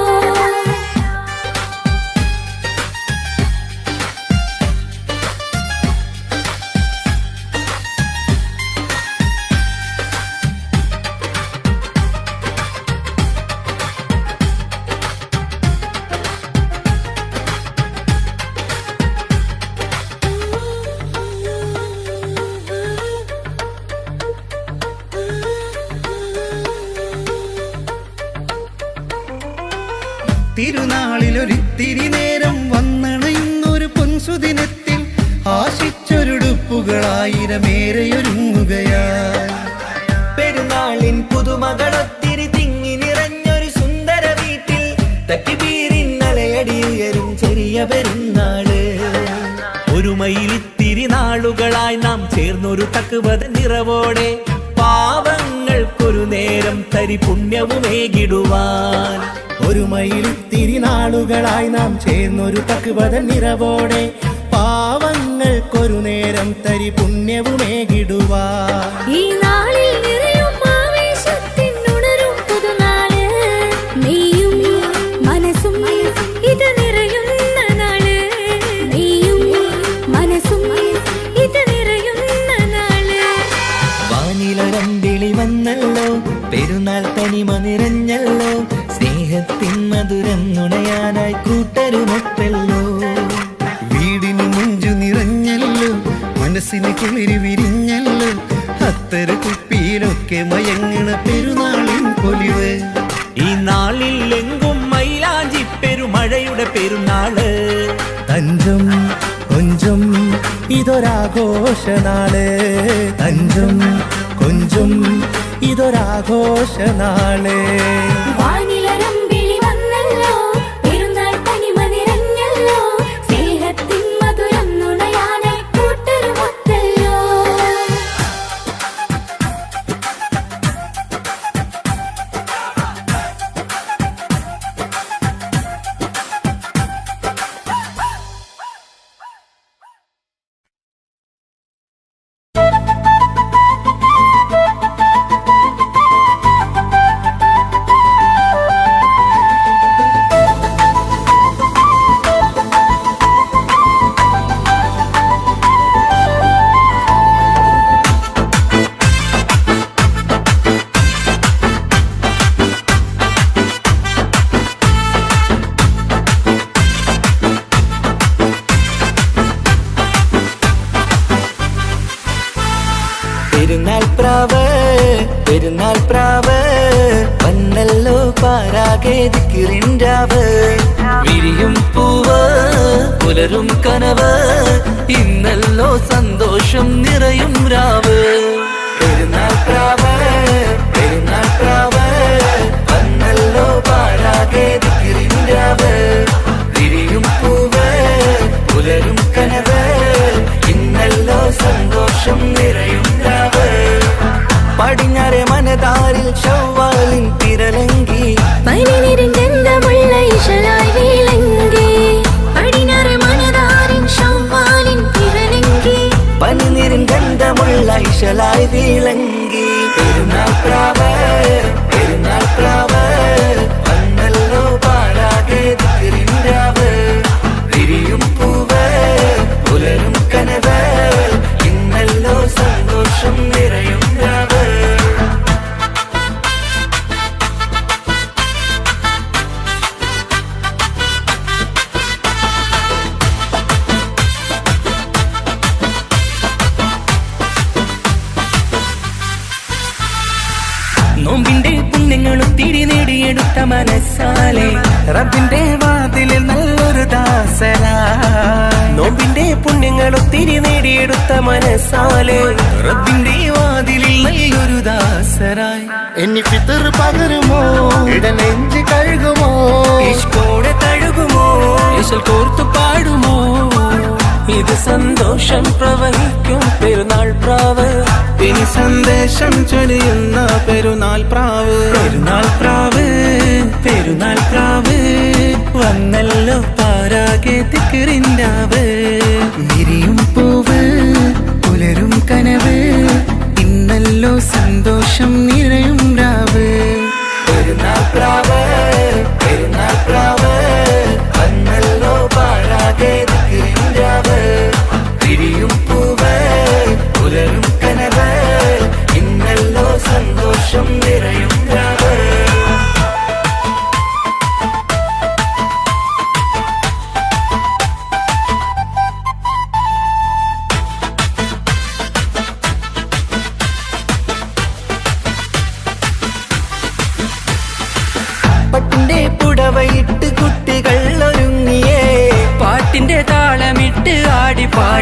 തിരുനാളിലൊരിത്തിരി നേരം വന്നണയുന്നൊരു പൊൻസുദിനത്തിൽ ആശിച്ചൊരുടുപ്പുകളായിരമേറെയൊരുങ്ങുകയായി. പെരുന്നാളിൻ പുതുമകളൊത്തിരി തിങ്ങി നിറഞ്ഞൊരു സുന്ദര വീട്ടിൽ തക്കിബീരിന്നലയടി ഉയരും ചെറിയ പെരുന്നാള്. ഒരു മയിലിത്തിരി നാളുകളായി നാം ചേർന്നൊരു തക്കുവത നിറവോടെ പാവങ്ങൾക്കൊരു നേരം തരി പുണ്യവുമേകിടുവാൻ. ഒരു മയിലിത്തിരി നാളുകളായി നാം ചേർന്നൊരു തക്കുവത നിറവോടെ പാവങ്ങൾക്കൊരു നേരം തരി പുണ്യവുമേകിടുവാൻ. ഈ നാളിൽ നിറയും ആവേശത്തിനുണരും പുതുനാള്. നീയും മനസ്സും ഇത് നിറയുന്ന നാള്. നീയും മനസ്സും ഇത് നിറയുന്ന നാള്. വാനിലൊരമ്പിളി വന്നല്ലോ, പെരുന്നാൾ തനിമ നിറഞ്ഞല്ലോ, സ്നേഹത്തിൻ മധുരം നുണയാനായി കൂട്ടരുമൊത്തല്ലോ. വീടിന് മുഞ്ചു നിറഞ്ഞല്ലോ, മനസ്സിന് കുളിരി വിരിഞ്ഞല്ലോ, അത്തര കുപ്പിയിലൊക്കെ മയങ്ങണ പെരുന്നാളിൻ പൊലിവ്. ഈ നാളിൽ എങ്കും മൈലാഞ്ചി പെരുമഴയുടെ പെരുന്നാള്. തഞ്ചും കൊഞ്ചും ഇതൊരാഘോഷനാള്. തഞ്ചും കൊഞ്ചും ഇതൊരാഘോഷനാള്. വാനിലൊരമ്പിളി വന്നല്ലോ, പെരുന്നാൾ തനിമ നിറഞ്ഞല്ലോ, സ്നേഹത്തിൻ മധുരം നുണയാനായി കൂട്ടരുമൊത്തല്ലോ. പെരുന്നാൾ പ്രാവ് പെരുന്നാൾ പ്രാവ് വന്നല്ലോ പാരാകെ ദിക്റിൻരാവ്. വിരിയും പൂവ് പുലരും കനവ്, ഇന്നല്ലോ സന്തോഷം നിറയും രാവ്. പെരുന്നാൾ പ്രാവ് പെരുന്നാൾ പ്രാവ് വന്നല്ലോ പാരാകെ ദിക്റിൻരാവ്. വിരിയും പൂവ് പുലരും കനവ്, ഇന്നല്ലോ സന്തോഷം നിറയും രാവ്. പടിഞ്ഞാറെ മനതാരിൽ ശവ്വാലിൻ തിരലങ്കി, പനിനീരിൻ ഗന്ധമുള്ള ഇശലായി വീളങ്കി. പടിഞ്ഞാറ് മനതാരിൻ ശവ്വാലിൻ തിരലങ്കി, പനിനീരിൻ ഗന്ധമുള്ള ഇശലായി വീളങ്കി. പെരുന്നാൾ പ്രാവ് പെരുന്നാൾ പ്രാവ് വന്നല്ലോ പാരാകെ ദിക്റിൻരാവ്. വിരിയും പൂവ് പുലരും കനവ്, ഇന്നല്ലോ സന്തോഷം നിറയും രാവ്. നോമ്പിന്റെ പുണ്യങ്ങളും തിരി നേടിയെടുത്ത മനസ്സാലെ റബ്ബിന്റെ വാതിലിൽ നല്ലൊരു ദാസരാ. നോമ്പിന്റെ പുണ്യങ്ങളും തിരി നേടിയെടുത്ത മനസ്സാലെ റബ്ബിന്റെ വാതിലിൽ നല്ലൊരു ദാസരായി. എനി ഫിത്തർ പകരുമോ, ഇടനെഞ്ച് കഴുകുമോ, ഇഷ്കോടെ തഴുകുമോ, ഇശൽ കോർത്തു പാടുമോ. ഇത് സന്തോഷം പ്രവഹിക്കും പെരുന്നാൾ പ്രാവ്. ഇനി സന്ദേശം ചൊരിയുന്ന പെരുന്നാൾ പ്രാവ്. പെരുന്നാൾ പ്രാവ് പെരുന്നാൾ പ്രാവ് വന്നല്ലോ പാരാകെ ദിക്റിൻരാവ്. വിരിയും പൂവ് പുലരും കനവ്, ഇന്നല്ലോ സന്തോഷം നിറയും രാവ്. പെരുന്നാൾ പ്രാവ് പെരുന്നാൾ പ്രാവ് വന്നല്ലോ പാരാകെ ദിക്റിൻരാവ്. വിരിയും പൂവ് പുലരും കനവ്, ഇന്നല്ലോ സന്തോഷം നിറയും രാവ്.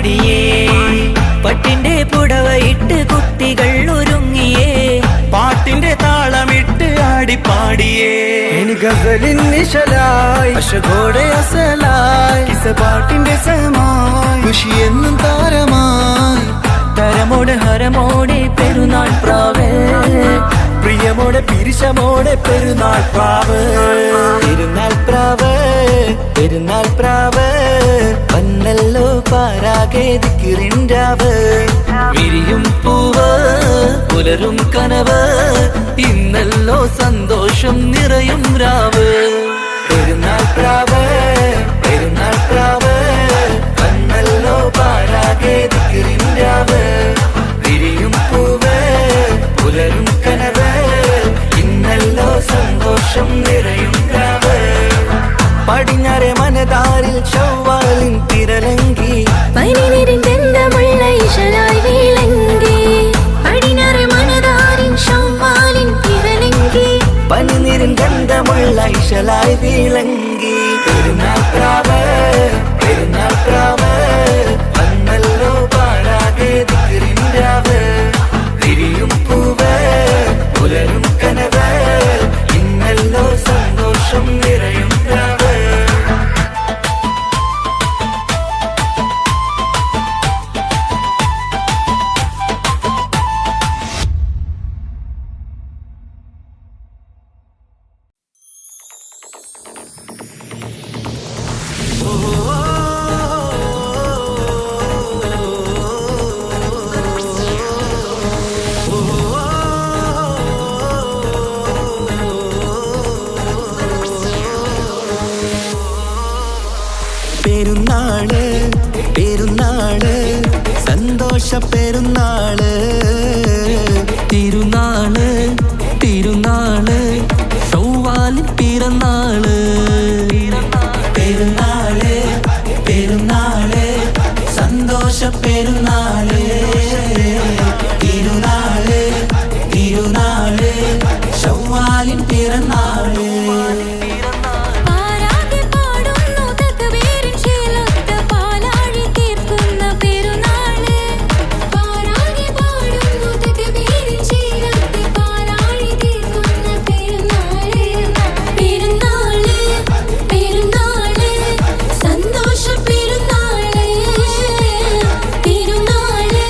പാടിയേ പട്ടിന്റെ പുടവയിട്ട് കുട്ടികൾ ഒരുങ്ങിയേ പാട്ടിന്റെ താളമിട്ട് ആടിപ്പാടിയേ ഇനി ഗസലിൻ നിശലായി അശകോടെ അസലായി കിസ പാട്ടിന്റെ സഹമായി ഖുഷി എന്നും താരമായി തരമോടെ ഹരമോടെ പെരുന്നാൾ പ്രാവ് പ്രിയമോടെ പിരിശമോടെ പെരുന്നാൾ പ്രാവ് പെരുന്നാൾ പ്രാവ് പെരുന്നാൾ പ്രാവ് വന്നല്ലോ പാരാകെ ദിക്റിൻരാവ് വിരിയും പൂവ് പുലരും കനവ് ഇന്നല്ലോ സന്തോഷം നിറയും രാവ് പെരുന്നാൾ പ്രാവ് പെരുന്നാൾ പ്രാവ് വന്നല്ലോ പാരാകെ ദിക്റിൻരാവ് വിരിയും പൂവ് പുലരും കനവ് ഇന്നല്ലോ സന്തോഷം നിറയും രാവ് പടിഞ്ഞാറെ മനതാരിൽ ചൊവ്വാലിൻ തിരലങ്കി പനിനീരിൻ ഗന്ധമുള്ള ഇശലായി വിളങ്ങി പടിഞ്ഞാറ് മനതാരിൻ ചൊവ്വാലിൻ തിരലങ്കി പനിനീരിൻ ഗന്ധമുള്ള ഇശലായി വിളങ്ങി പെരുന്നാൾ പ്രാവ് പെരുന്നാൾ പ്രാവ് വന്നല്ലോ പാടാകെ ദിക്റിൻരാവ് വിരിയും പൂവ് പുലരും കനവ് ഇന്നല്ലോ സന്തോഷം നിറയും രാവ് പെരുന്നാള് പെരുന്നാള് സന്തോഷ പെരുന്നാള് തിരുനാള് തിരുനാള് ചൊവ്വാലിൻ പിറന്നാള് പെരുന്നാള് പെരുന്നാള് സന്തോഷ പെരുന്നാള് തിരുനാള് തിരുനാള് ചൊവ്വാലിൻ പിറന്നാള് പാരാകെ പാടുന്നു തക്ബീരിൻ ശീലൊത്ത പാലാഴി തീർക്കുന്ന പെരുന്നാള് പാരാകെ പാടുന്നു തക്ബീരിൻ ശീലൊത്ത പാലാഴി തീർക്കുന്ന പെരുന്നാള് പെരുന്നാള് പെരുന്നാള് സന്തോഷ പെരുന്നാള് തിരുനാള്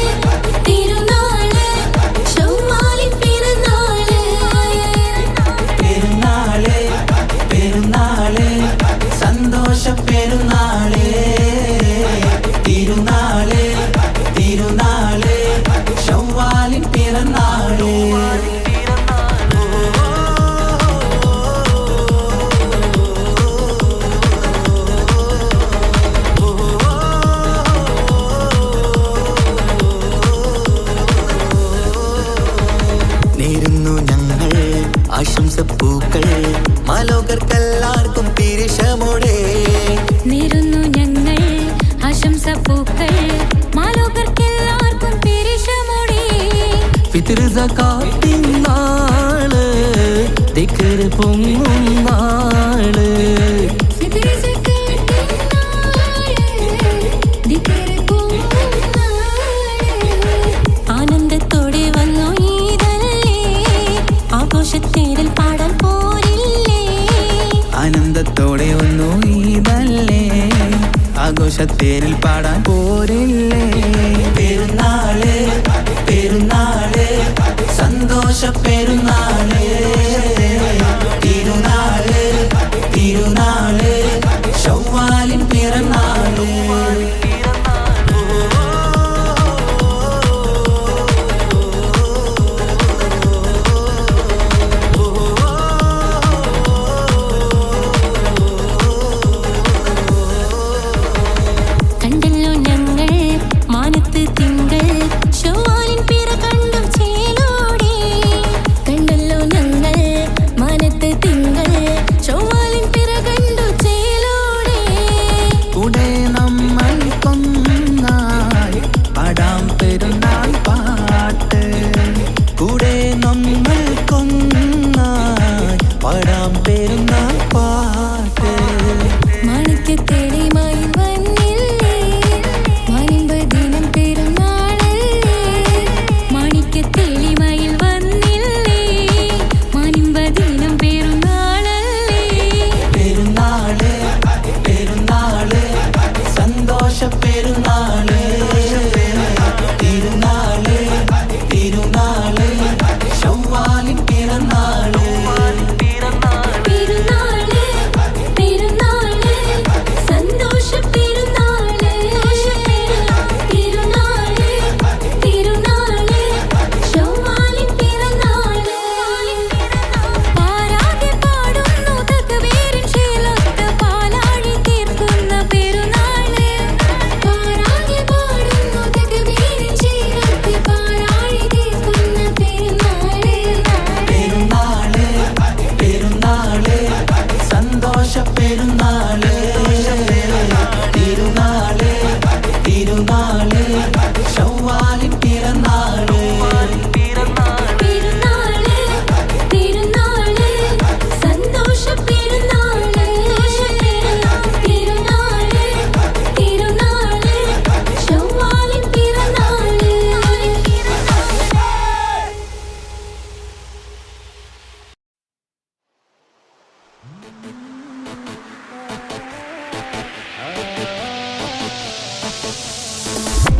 തിരുനാള് ചൊവ്വാലിൻ പിറന്നാള് പെരുന്നാള് പെരുന്നാള് സന്തോഷ പെരുന്നാള് തിരുനാള് തിരുനാള് ചൊവ്വാലിൻ പിറന്നാള് നേരുന്നു ഞങ്ങൾ ആശംസപ്പൂക്കൾ മാലോകർക്കെല്ലാവർക്കും പിരിശമോടെ നേരുന്നു ഞങ്ങൾ ആശംസപ്പൂക്കൾ മാലോകർക്കെല്ലാവർക്കും പെരിശമോടെ ഫിത്ർ സകാത്തിൻ നാള് ദിക്ർ പൊങ്ങും നാള് ആനന്ദത്തോടെ വന്നു ഈദല്ലേ ആഘോഷത്തേരിൽ പാടാൻ പോരില്ലേ ആനന്ദത്തോടെ ഒന്നു ഈദല്ലേ ആഘോഷത്തേരിൽ പാടാൻ പോരില്ലേ പെരുന്നാള് പെരുന്നാള് സന്തോഷ പെരുന്നാള് തിരുനാള് തിരുനാള് ചൊവ്വാലിൻ പിറന്നാള് കണ്ടല്ലോ ഞങ്ങൾ മാനത്ത് തിങ്കൾ ചൊവ്വാലിൻ പിറ കണ്ടു ചേലോടെ കണ്ടല്ലോ ഞങ്ങൾ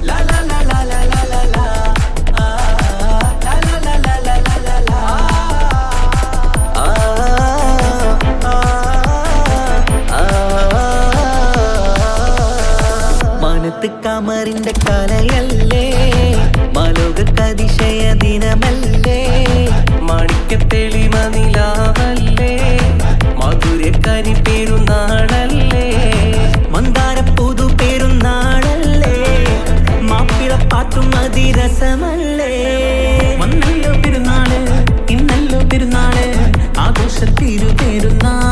La la la la la la la la. La la la la la la la la. മാനത്ത് കമറിന്റെ കലയല്ലേ, മാലോകതിശയ ദിനമല്ലേ, മാണിക്യത്തെളിമ നിലാവല്ലേ, മാധുര്യക്കനി പെരുന്നാളല്ലേ, മന്ദാര പുതു പെരുന്നാളല്ലേ, മാപ്പിളപ്പാട്ടും അതിരസമല്ലേ. വന്നല്ലോ പെരുന്നാള്, ഇന്നല്ലോ പെരുന്നാള്, ആഘോഷത്തിരു പെരുന്നാൾ.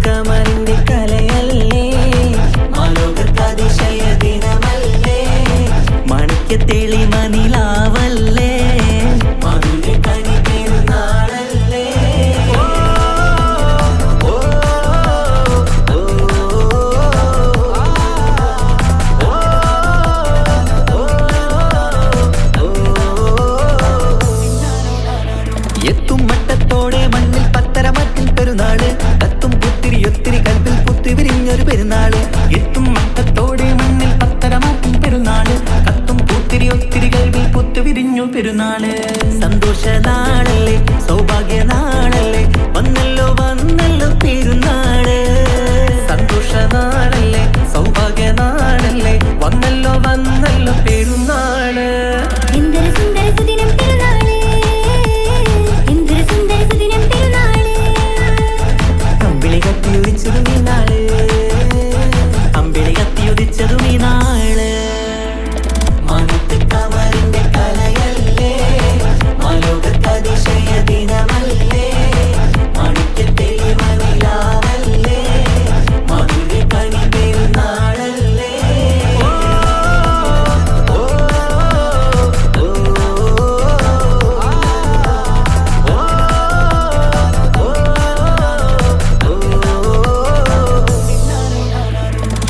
കമറിന്റെ കലയല്ലേ, മാലോകതിശയ ദിനമല്ലേ, മാണിക്യത്തെളിമ നിലാവല്ലേ, മാധുര്യക്കനി പെരുന്നാളല്ലേ. എത്തും മട്ടത്തോടെ മണ്ണിൽ പത്തരമറ്റിൽ പെരുന്നാള്, കത്തും പുത്തിരി ഒത്തിരി കൽപ്പിൽ പുത്തി വിരിഞ്ഞൊരു പെരുന്നാള്. എത്തും മട്ടത്തോടെ മണ്ണിൽ പത്തരമറ്റിൽ പെരുന്നാള്, കത്തും പുത്തിരി ഒത്തിരി കൽപ്പിൽ പുത്തി വിരിഞ്ഞു പെരുന്നാള്. സന്തോഷ നാളല്ലേ, സൗഭാഗ്യ നാളല്ലേ, വന്നല്ലോ വന്നല്ലോ പെരുന്നാള്. സന്തോഷ നാളല്ലേ, സൗഭാഗ്യ നാളല്ലേ, വന്നല്ലോ വന്നല്ലോ പെരുന്നാള്. എന്തൊരു സുന്ദര സുദിനം പെരുന്നാള്, എന്തൊരു സുന്ദര സുദിനം പെരുന്നാള്. അമ്പിളി കത്തിയുദിച്ചതും ഈ നാള്, അമ്പിളി കത്തിയുദിച്ചതും ഈ നാള്. മാനത്ത് കമറിന്റെ കലയല്ലേ, മാലോകതിശയ ദിനമല്ലേ, മാണിക്യത്തെളിമ നിലാവല്ലേ, മാധുര്യക്കനി പെരുന്നാളല്ലേ.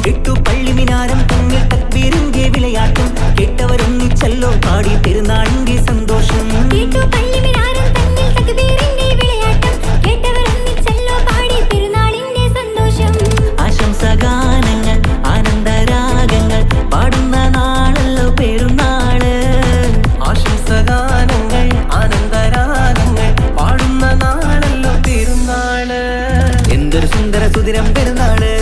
എട്ടു പള്ളിമിനാരം തമ്മിൽ തക്ബീറിന്റെ വിളയാട്ടം, കേട്ടവരൊന്നിച്ചല്ലോ പാടി പെരുന്നാളിന്റെ സന്തോഷം. കേട്ടു പള്ളിമിനാരം തന്നിൽ തക്ബീറിന്റെ വിളയാട്ടം, കേട്ടവരൊന്നിച്ചല്ലോ പാടി പെരുന്നാളിന്റെ സന്തോഷം. ആശംസഗാനങ്ങൾ ആനന്ദരാഗങ്ങൾ പാടുന്ന നാളല്ലോ പെരുന്നാള്. ആശംസഗാനങ്ങൾ ആനന്ദരാഗങ്ങൾ പാടുന്ന നാളല്ലോ പെരുന്നാള്. എന്തൊരു സുന്ദര സുദിനം പെരുന്നാള്,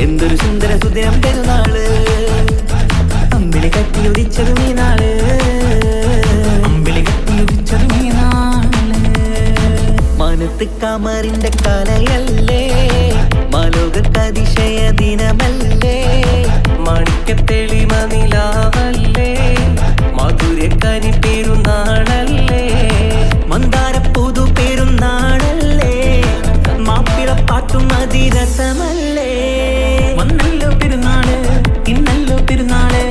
എന്തൊരു സുന്ദര സുദിനം പെരുന്നാള്. അമ്പിളി കത്തിയുദിച്ചതും ഈ നാള്, അമ്പിളി കത്തിയുദിച്ചതും ഈ നാള്. മാനത്ത് കമറിന്റെ കലയല്ലേ, മാലോകതിശയ ദിനമല്ലേ, മാണിക്യത്തെളിമ നിലാവല്ലേ, മാധുര്യക്കനി പെരുന്നാളല്ലേ, മന്ദാര പുതു പെരുന്നാളല്ലേ, മാപ്പിളപ്പാട്ടും അതിരസമല്ലേ. വന്നല്ലോ പെരുന്നാള്, ഇന്നല്ലോ പെരുന്നാള്,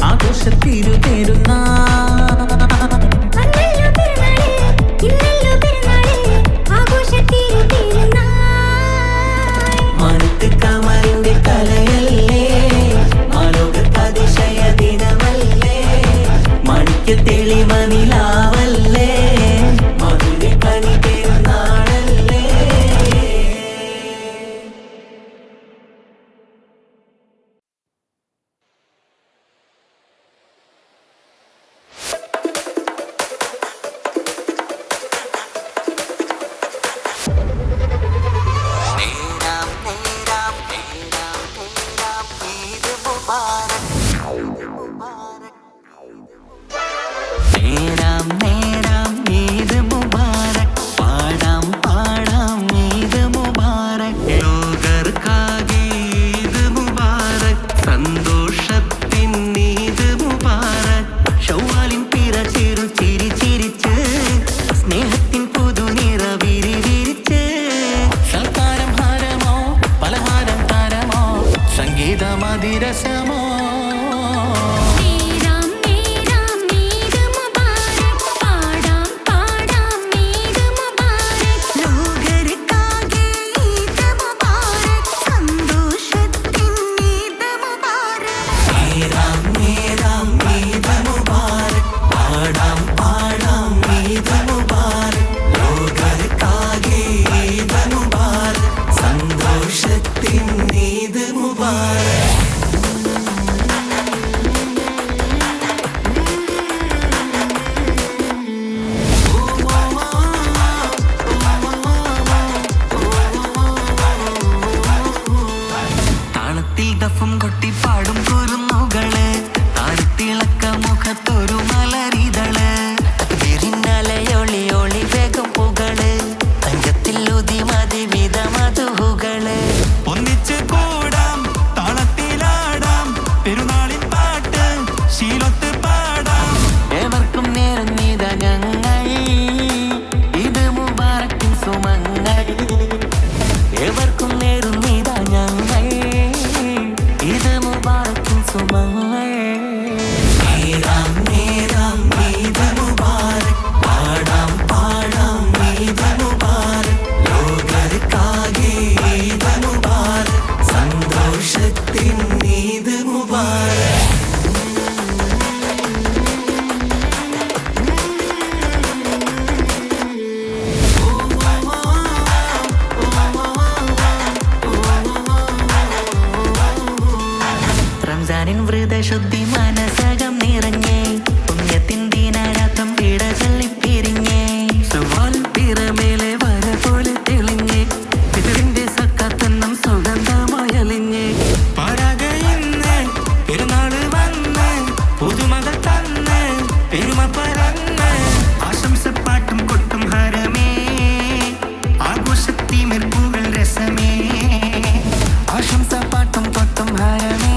ആഘോഷത്തിരു പെരുന്നാൾ. വന്നല്ലോ പെരുന്നാള്, ഇന്നല്ലോ പെരുന്നാള്, ആഘോഷത്തിരു പെരുന്നാൾ. മാനത്ത് കമറിന്റെ കലയല്ലേ, മാലോകതിശയ ദിനമല്ലേ, മാണിക്യത്തെളിമ നിലാവല്ലേ, മാധുര്യക്കനി പെരുന്നാളല്ലേ. നേരാം നേരാം മുഖത്തൊരു മലരിതള് വിരിഞ്ഞലയൊളി ഒളി വേഗം പുകള് തങ്കത്തിൽ ഉതി മതി വിധ മധുകള് ഒന്നിച്ച് കൂടാം താളത്തിലാടാം പെരുന്നാളിൻ പാട്ട് ശീലത്ത് പാടാം ഏവർക്കും നേർന്നിത ഞങ്ങൾ ഇത് മുബാറക്കിൻ സുമങ്ങൾ ഏവർക്കും നേരുന്നിത ഞങ്ങൾ ഇത് മുബാറക്കിൻ സുമങ്ങൾ നേരാം നേരാം ഈദ് മുബാറക് പാടാം പാടാം ഈദ് മുബാറക് ലോകർക്കാകെ ഈദ് മുബാറക് സന്തോഷത്തിൻ ഈദ് മുബാറക് റംസാനിൻ വ്രതശുദ്ധി മനസകം നിറഞ്ഞേ പുണ്യത്തിൻ ദിനാരാത്രം പിട ചൊല്ലിപ്പിരിഞ്ഞേ സുവാൽ പിറമേലെ വര പോലെ തെളിഞ്ഞേ പിതറിന്റെ സക്കാത്തെണ്ണം സുഗന്ധമയലിഞ്ഞേ പാരാകയിന്ന് പെരുന്നാള് വന്ന് പുതുമകൾ തന്ന് പെരുമ പറന്ന് ആശംസപ്പാട്ടും കൊട്ടും ഹരമേ ആഘോഷത്തിമിർപ്പുകൾ രസമേ ആശംസപ്പാട്ടും കൊട്ടും ഹരമേ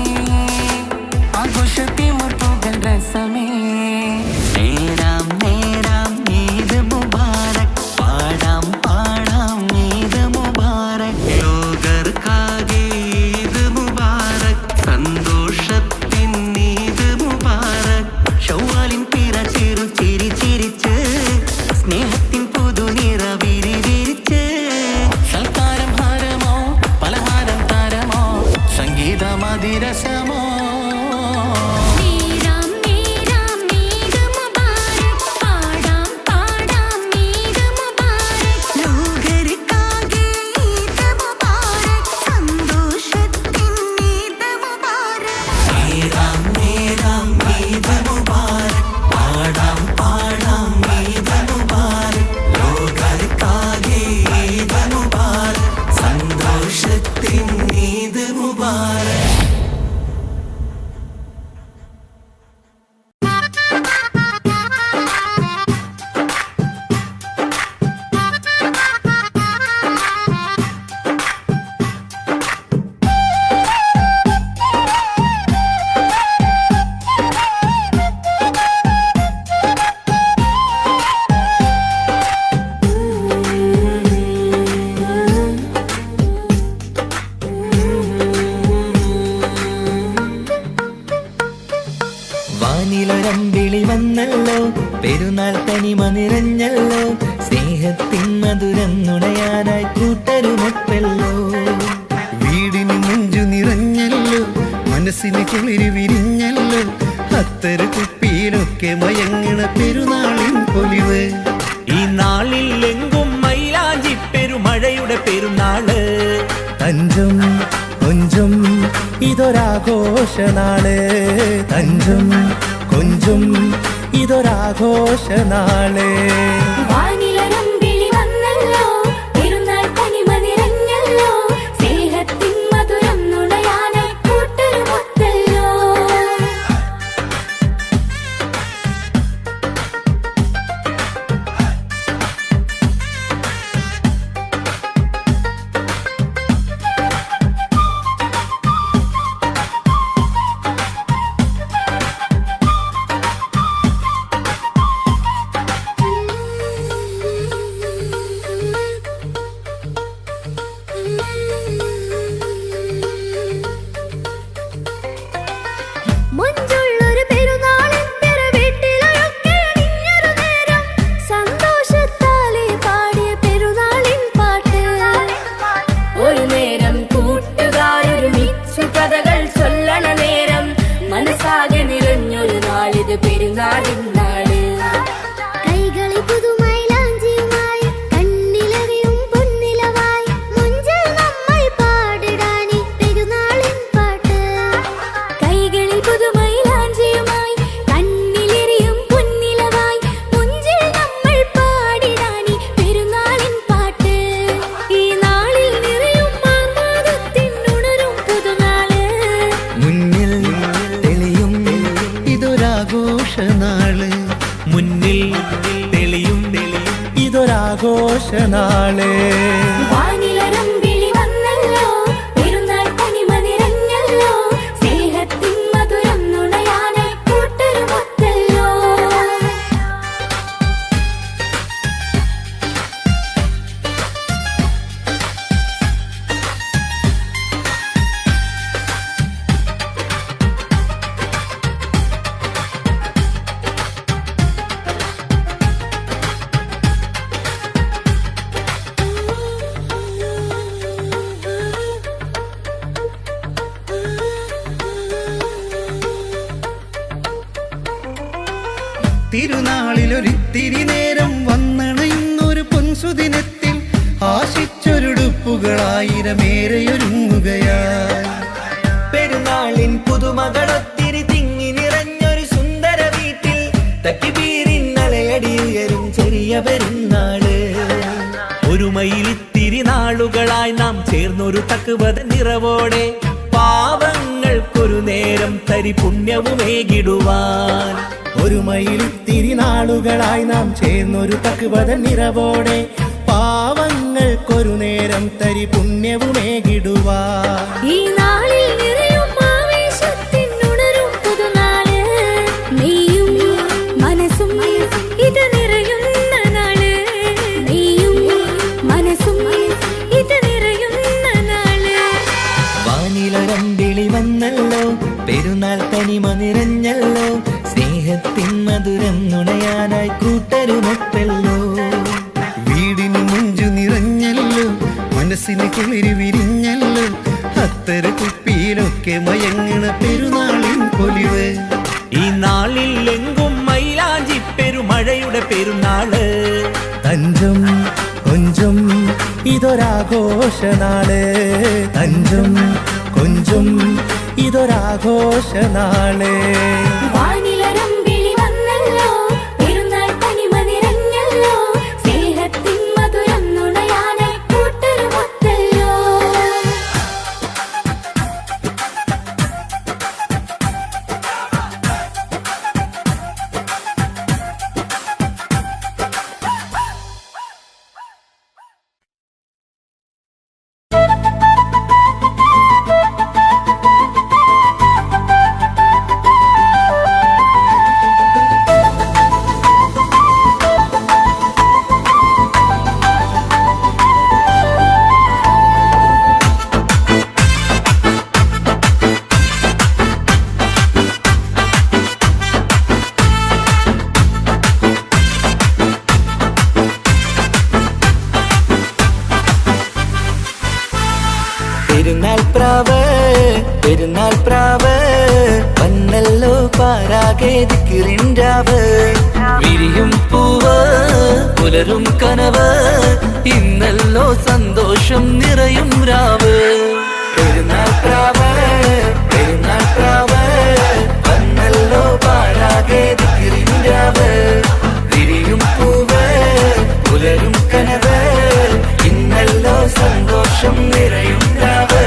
ആഘോഷത്തിമിർപ്പുകൾ രസമേ നേരാം നേരാം ഈദ് മുബാറക് പാടാം പാടാം ഈദ് മുബാറക് ലോകർക്കാകെ ഈദ് മുബാറക് സന്തോഷത്തിൻ ഈദ് മുബാറക് ശൗവാലിൻ പിറ ചെറു ചിരി ചിരിച്ച് സ്നേഹത്തിൻ പുതുനിറ വിരി വിരിച്ച് സൽക്കാരം ഹാരമോ പലഹാരം താരമോ സംഗീതമതിരസമോ നീരാം നീരാം ഈദ് മുബാറക് പാടാം പാടാം ഈദ് മുബാറക് ലോകർക്കാകെ ഈദ് മുബാറക് സന്തോഷത്തിൻ ഈദ് മുബാറക് നേരാം നേരാം ഈദ് മുബാറക് പാടാം പാടാം ഈദ് മുബാറക് ലോകർക്കാകെ ഈദ് മുബാറക് സന്തോഷത്തിൻ ഈദ് മുബാറക് വാനിലൊരമ്പിളി വന്നല്ലോ പെരുന്നാൾ തനിമ നിറഞ്ഞല്ലോ സ്നേഹത്തിൻ മധുരം നുണയാനായി കൂട്ടരുമൊപ്പല്ലോ വീടിന് നെഞ്ചു നിറഞ്ഞല്ലോ മനസ്സിന് കുളിര് വിരിഞ്ഞല്ലോ അത്തര കുപ്പിയിലൊക്കെ മയങ്ങണ പെരുന്നാളിൻ പൊലിവ് ഈ നാളിൽ എങ്കും മൈലാഞ്ചി പെരുമഴയുടെ പെരുന്നാള് തഞ്ചം കൊഞ്ചും ഇതൊരാഘോഷനാള് തഞ്ചം കൊഞ്ചും ഇതൊരാഘോഷനാള് വാനിലൊരമ്പിളി വന്നല്ലോ പെരുന്നാൾ തനിമ നിറഞ്ഞല്ലോ സ്നേഹത്തിൻ മധുരം നുണയാനായി കൂട്ടരുമൊത്തല്ലോ മുഞ്ചുള്ളൊരു പെരുന്നാളിന്റെ വീട്ടിലൊക്കെ അണിഞ്ഞൊരു നേരം സന്തോഷത്താലെ പാടിയ പെരുന്നാളിൻ പാട്ട് ഒരു നേരം കൂട്ടുകാരൊരുമിച്ചു കഥകൾ ചൊല്ലണ നേരം മനസ്സാകെ നിറഞ്ഞൊരു നാളിത് പെരുന്നാളിൻ നാള് കൈകളിൽ പുതുമൈലാഞ്ചിയുമായി കണ്ണിലറിയും പൊന്നിലവായി മുഞ്ചിൽ നമ്മൾ പാടിടാനി പെരുന്നാളിൻ പാട്ട് കൈകളിൽ പുതുമൈലാഞ്ചിയുമായി കണ്ണിലെറിയും പൊന്നിലവായി മുഞ്ചിൽ നമ്മൾ പാടിടാനി പെരുന്നാളിൻ പാട്ട് ഈ നാളിൽ നിറയും ആഹ്ലാദത്തിനുണരും പുതുനാള് മുന്നിൽ തെളിയും ഇതൊരാഘോഷ ഇതൊരാഘോഷനാള് മുന്നിൽ തെളിയും ഇതൊരാഘോഷനാള് വാനിലരമ്പിളി വന്നല്ലോ പെരുന്നാൾ തനിമ നിറഞ്ഞല്ലോ സ്നേഹത്തിൻ മധുരം നുണയാനായി കൂട്ടരുമൊത്തല്ലോ തിരുനാളിലൊരിത്തിരി നേരം വന്നണയുന്നൊരു പൊൻസുദിനത്തിൽ ആശിച്ചൊരുടുപ്പുകളായിരമേറെയൊരുങ്ങുകയായി പെരുന്നാളിൻ പുതുമകളൊത്തിരി തിങ്ങി നിറഞ്ഞൊരു സുന്ദര വീട്ടിൽ തക്കിബീരിന്നലയടി ഉയരും ചെറിയ പെരുന്നാള് ഒരുമയിലിത്തിരി നാളുകളായി നാം ചേർന്നൊരു തക്കുവത നിറവോടെ പാവങ്ങൾക്കൊരു നേരം തരി പുണ്യവുമേകിടുവാൻ ഒരുമയിലിത്തിരി നാളുകളായി നാം ചേർന്നൊരു തക്കുവത നിറവോടെ പാവങ്ങൾക്കൊരു നേരം തരി പുണ്യവുമേകിടുവാ ഈ നാളിൽ നിറയും ആവേശത്തിനുണരും പുതുനാള് നീയും മനസ്സും ഇത് നിറയുന്ന നാള് നീയും മനസ്സും ഇത് നിറയുന്ന നാള് വാനിലൊരമ്പിളി വന്നല്ലോ പെരുന്നാൾ തനിമ നിറഞ്ഞല്ലോ സ്നേഹത്തിൻ മധുരം നുണയാനായി കൂട്ടരുമൊത്തല്ലോ വീടിന് മുഞ്ചു നിറഞ്ഞല്ലോ മനസ്സിന് കിളിരി വിരിഞ്ഞല്ലോ അത്തര കുപ്പിയിലൊക്കെ മയങ്ങണ പെരുന്നാളിൻ പൊലിവ് ഈ നാളിൽ എങ്കും മൈലാഞ്ചി പെരുമഴയുടെ പെരുന്നാള് തഞ്ചം കൊഞ്ചം ഇതൊരാഘോഷനാള് തഞ്ചം കൊഞ്ചം ഇതൊരാഘോഷനാള് വാനിലരമ്പിളി വന്നല്ലോ പെരുന്നാൾ തനിമ നിറഞ്ഞല്ലോ സ്നേഹത്തിൻ മധുരം നുണയാനായി കൂട്ടരുമൊത്തല്ലോ പെരുന്നാൾ പ്രാവ് വന്നല്ലോ പാരാകെ ദിക്റിൻരാവ് വിരിയും പൂവ് പുലരും കനവ് ഇന്നല്ലോ സന്തോഷം നിറയും രാവ് പെരുന്നാൾ പ്രാവ് വന്നല്ലോ പാരാകെ ദിക്റിൻരാവ് വിരിയും പൂവ് പുലരും കനവ് ഇന്നല്ലോ സന്തോഷം നിറയും രാവ്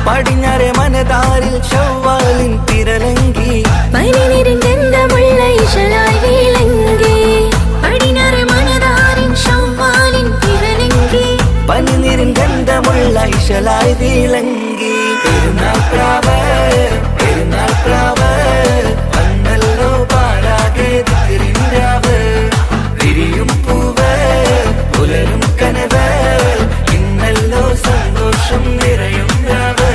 പടിഞ്ഞാറെ മനതാരിൽ ചൊവ്വാലിൻ തിരലങ്കി പനിനിരന്തമുള്ള ഇശലായി വീലങ്കി പടിഞ്ഞാറ് മനതാരിൻ ചൊവ്വാലിൻ തിരലങ്കി പനിനിരിൻ ഗന്ധമുള്ള ഇശലായി വീലങ്കി പെരുന്നാൾ പ്രാവ് വന്നല്ലോ പാടാകെ ദിക്റിൻരാവ് വിരിയും പൂവ് പുലരും കനവ് ഇന്നല്ലോ സന്തോഷം നിറയും രാവ്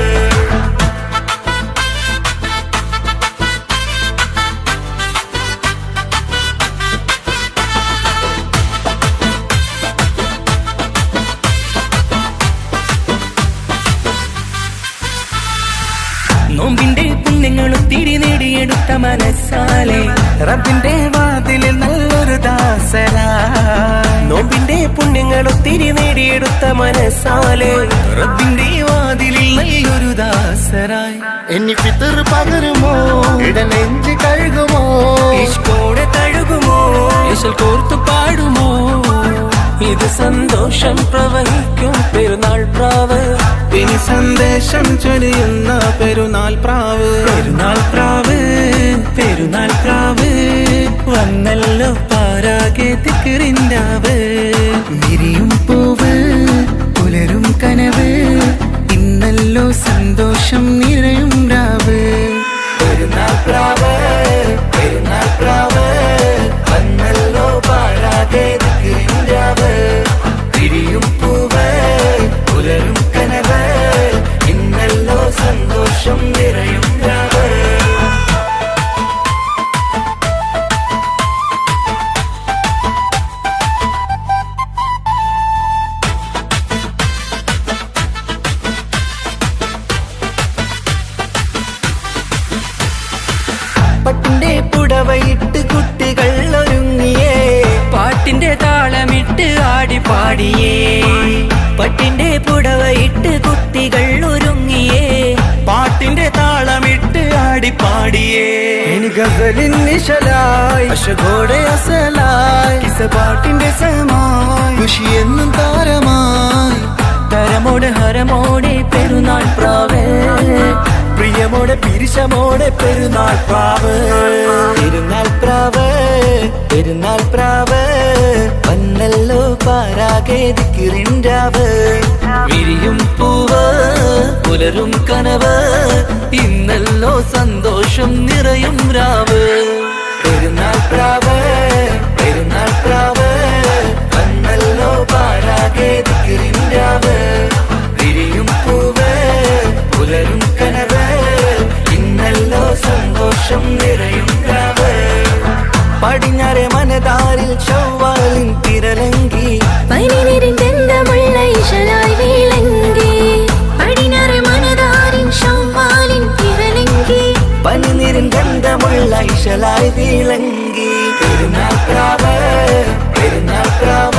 നോമ്പിന്റെ പുണ്യങ്ങളും തിരി നേടിയെടുത്ത മനസ്സാലെ റബ്ബിന്റെ വാതിലിൽ നല്ലൊരു ദാസരായി നോമ്പിന്റെ പുണ്യങ്ങളും തിരി നേടിയെടുത്ത മനസ്സാലെ റബ്ബിന്റെ വാതിലിൽ നല്ലൊരു ദാസരായി എന്നി ഫിത്തർ പകരുമോ ഇടനെഞ്ച് കഴുകുമോ ഇഷ്കോടെ തഴുകുമോ ഇശൽ കോർത്തു പാടുമോ ഇത് സന്തോഷം പ്രവഹിക്കും പെരുന്നാൾ പെരുന്നാൾ പ്രാവ് ഇനി സന്ദേശം ചൊരിയുന്ന പെരുന്നാൾ പ്രാവ് പെരുന്നാൾ പ്രാവ് പെരുന്നാൾ പ്രാവ് വന്നല്ലോ പാരാകെ തിക്കിറിൻ്റാവ് വിരിയും പൂവ് പുലരും കനവ് ഇന്നല്ലോ സന്തോഷം നിറയും രാവ് പെരുന്നാൾ പ്രാവ് പെരുന്നാൾ പ്രാവ് വന്നല്ലോ പാരാകെ തിക്കിറിൻ്റാവ് വിരിയും പൂവ് പുലരും കനവ് ഇന്നല്ലോ സന്തോഷം നിറയും രാവ് പട്ടിന്റെ പുടവയിട്ട് കുട്ടികൾ ഒരുങ്ങിയേ പാട്ടിന്റെ താളമിട്ട് ആടി പാടിയേ പട്ടിന്റെ പുടവയിട്ട് കുട്ടികൾ ഒരുങ്ങിയേ പാട്ടിന്റെ താളമിട്ട് ആടി പാടിയേ ഇനി ഗസലിൻ നിശലായി അശകോടെ അസലായി കിസ പാട്ടിന്റെ സമായി ഖുഷി എന്നും താരമായി തരമോടെ ഹരമോടെ പെരുന്നാൾ പ്രാവേ പ്രിയമോടെ പിരിശമോടെ പെരുന്നാൾ പ്രാവ് പെരുന്നാൾ പ്രാവ് പെരുന്നാൾ പ്രാവ് വന്നല്ലോ പാരാകെ ദിക്കിറിൻ്റാവ് വിരിയും പൂവ് പുലരും കനവ് ഇന്നല്ലോ സന്തോഷം നിറയും രാവ് പെരുന്നാൾ പ്രാവ് പെരുന്നാൾ പ്രാവ് വന്നല്ലോ പാരാകെ ദിക്കിറിൻ്റാവ് വിരിയും പൂവ് പുലരും കനവ് ഇന്നല്ലോ സന്തോഷം നിറയും രാവ് പടിഞ്ഞാറെ മനതാരിൽ ചൊവ്വാലിൻ തിരലങ്കി പനിനിരിന്തമുള്ള ഇശലായി വിളങ്ങി പടിഞ്ഞാറ് മനതാരിൻ ചൊവ്വാലിൻ തിരലങ്കി പനിനിരിൻ ഗന്ധമുള്ള ഇശലായി വിളങ്ങി പെരുന്നാൾ പ്രാവ് പെരുന്നാൾ പ്രാവ്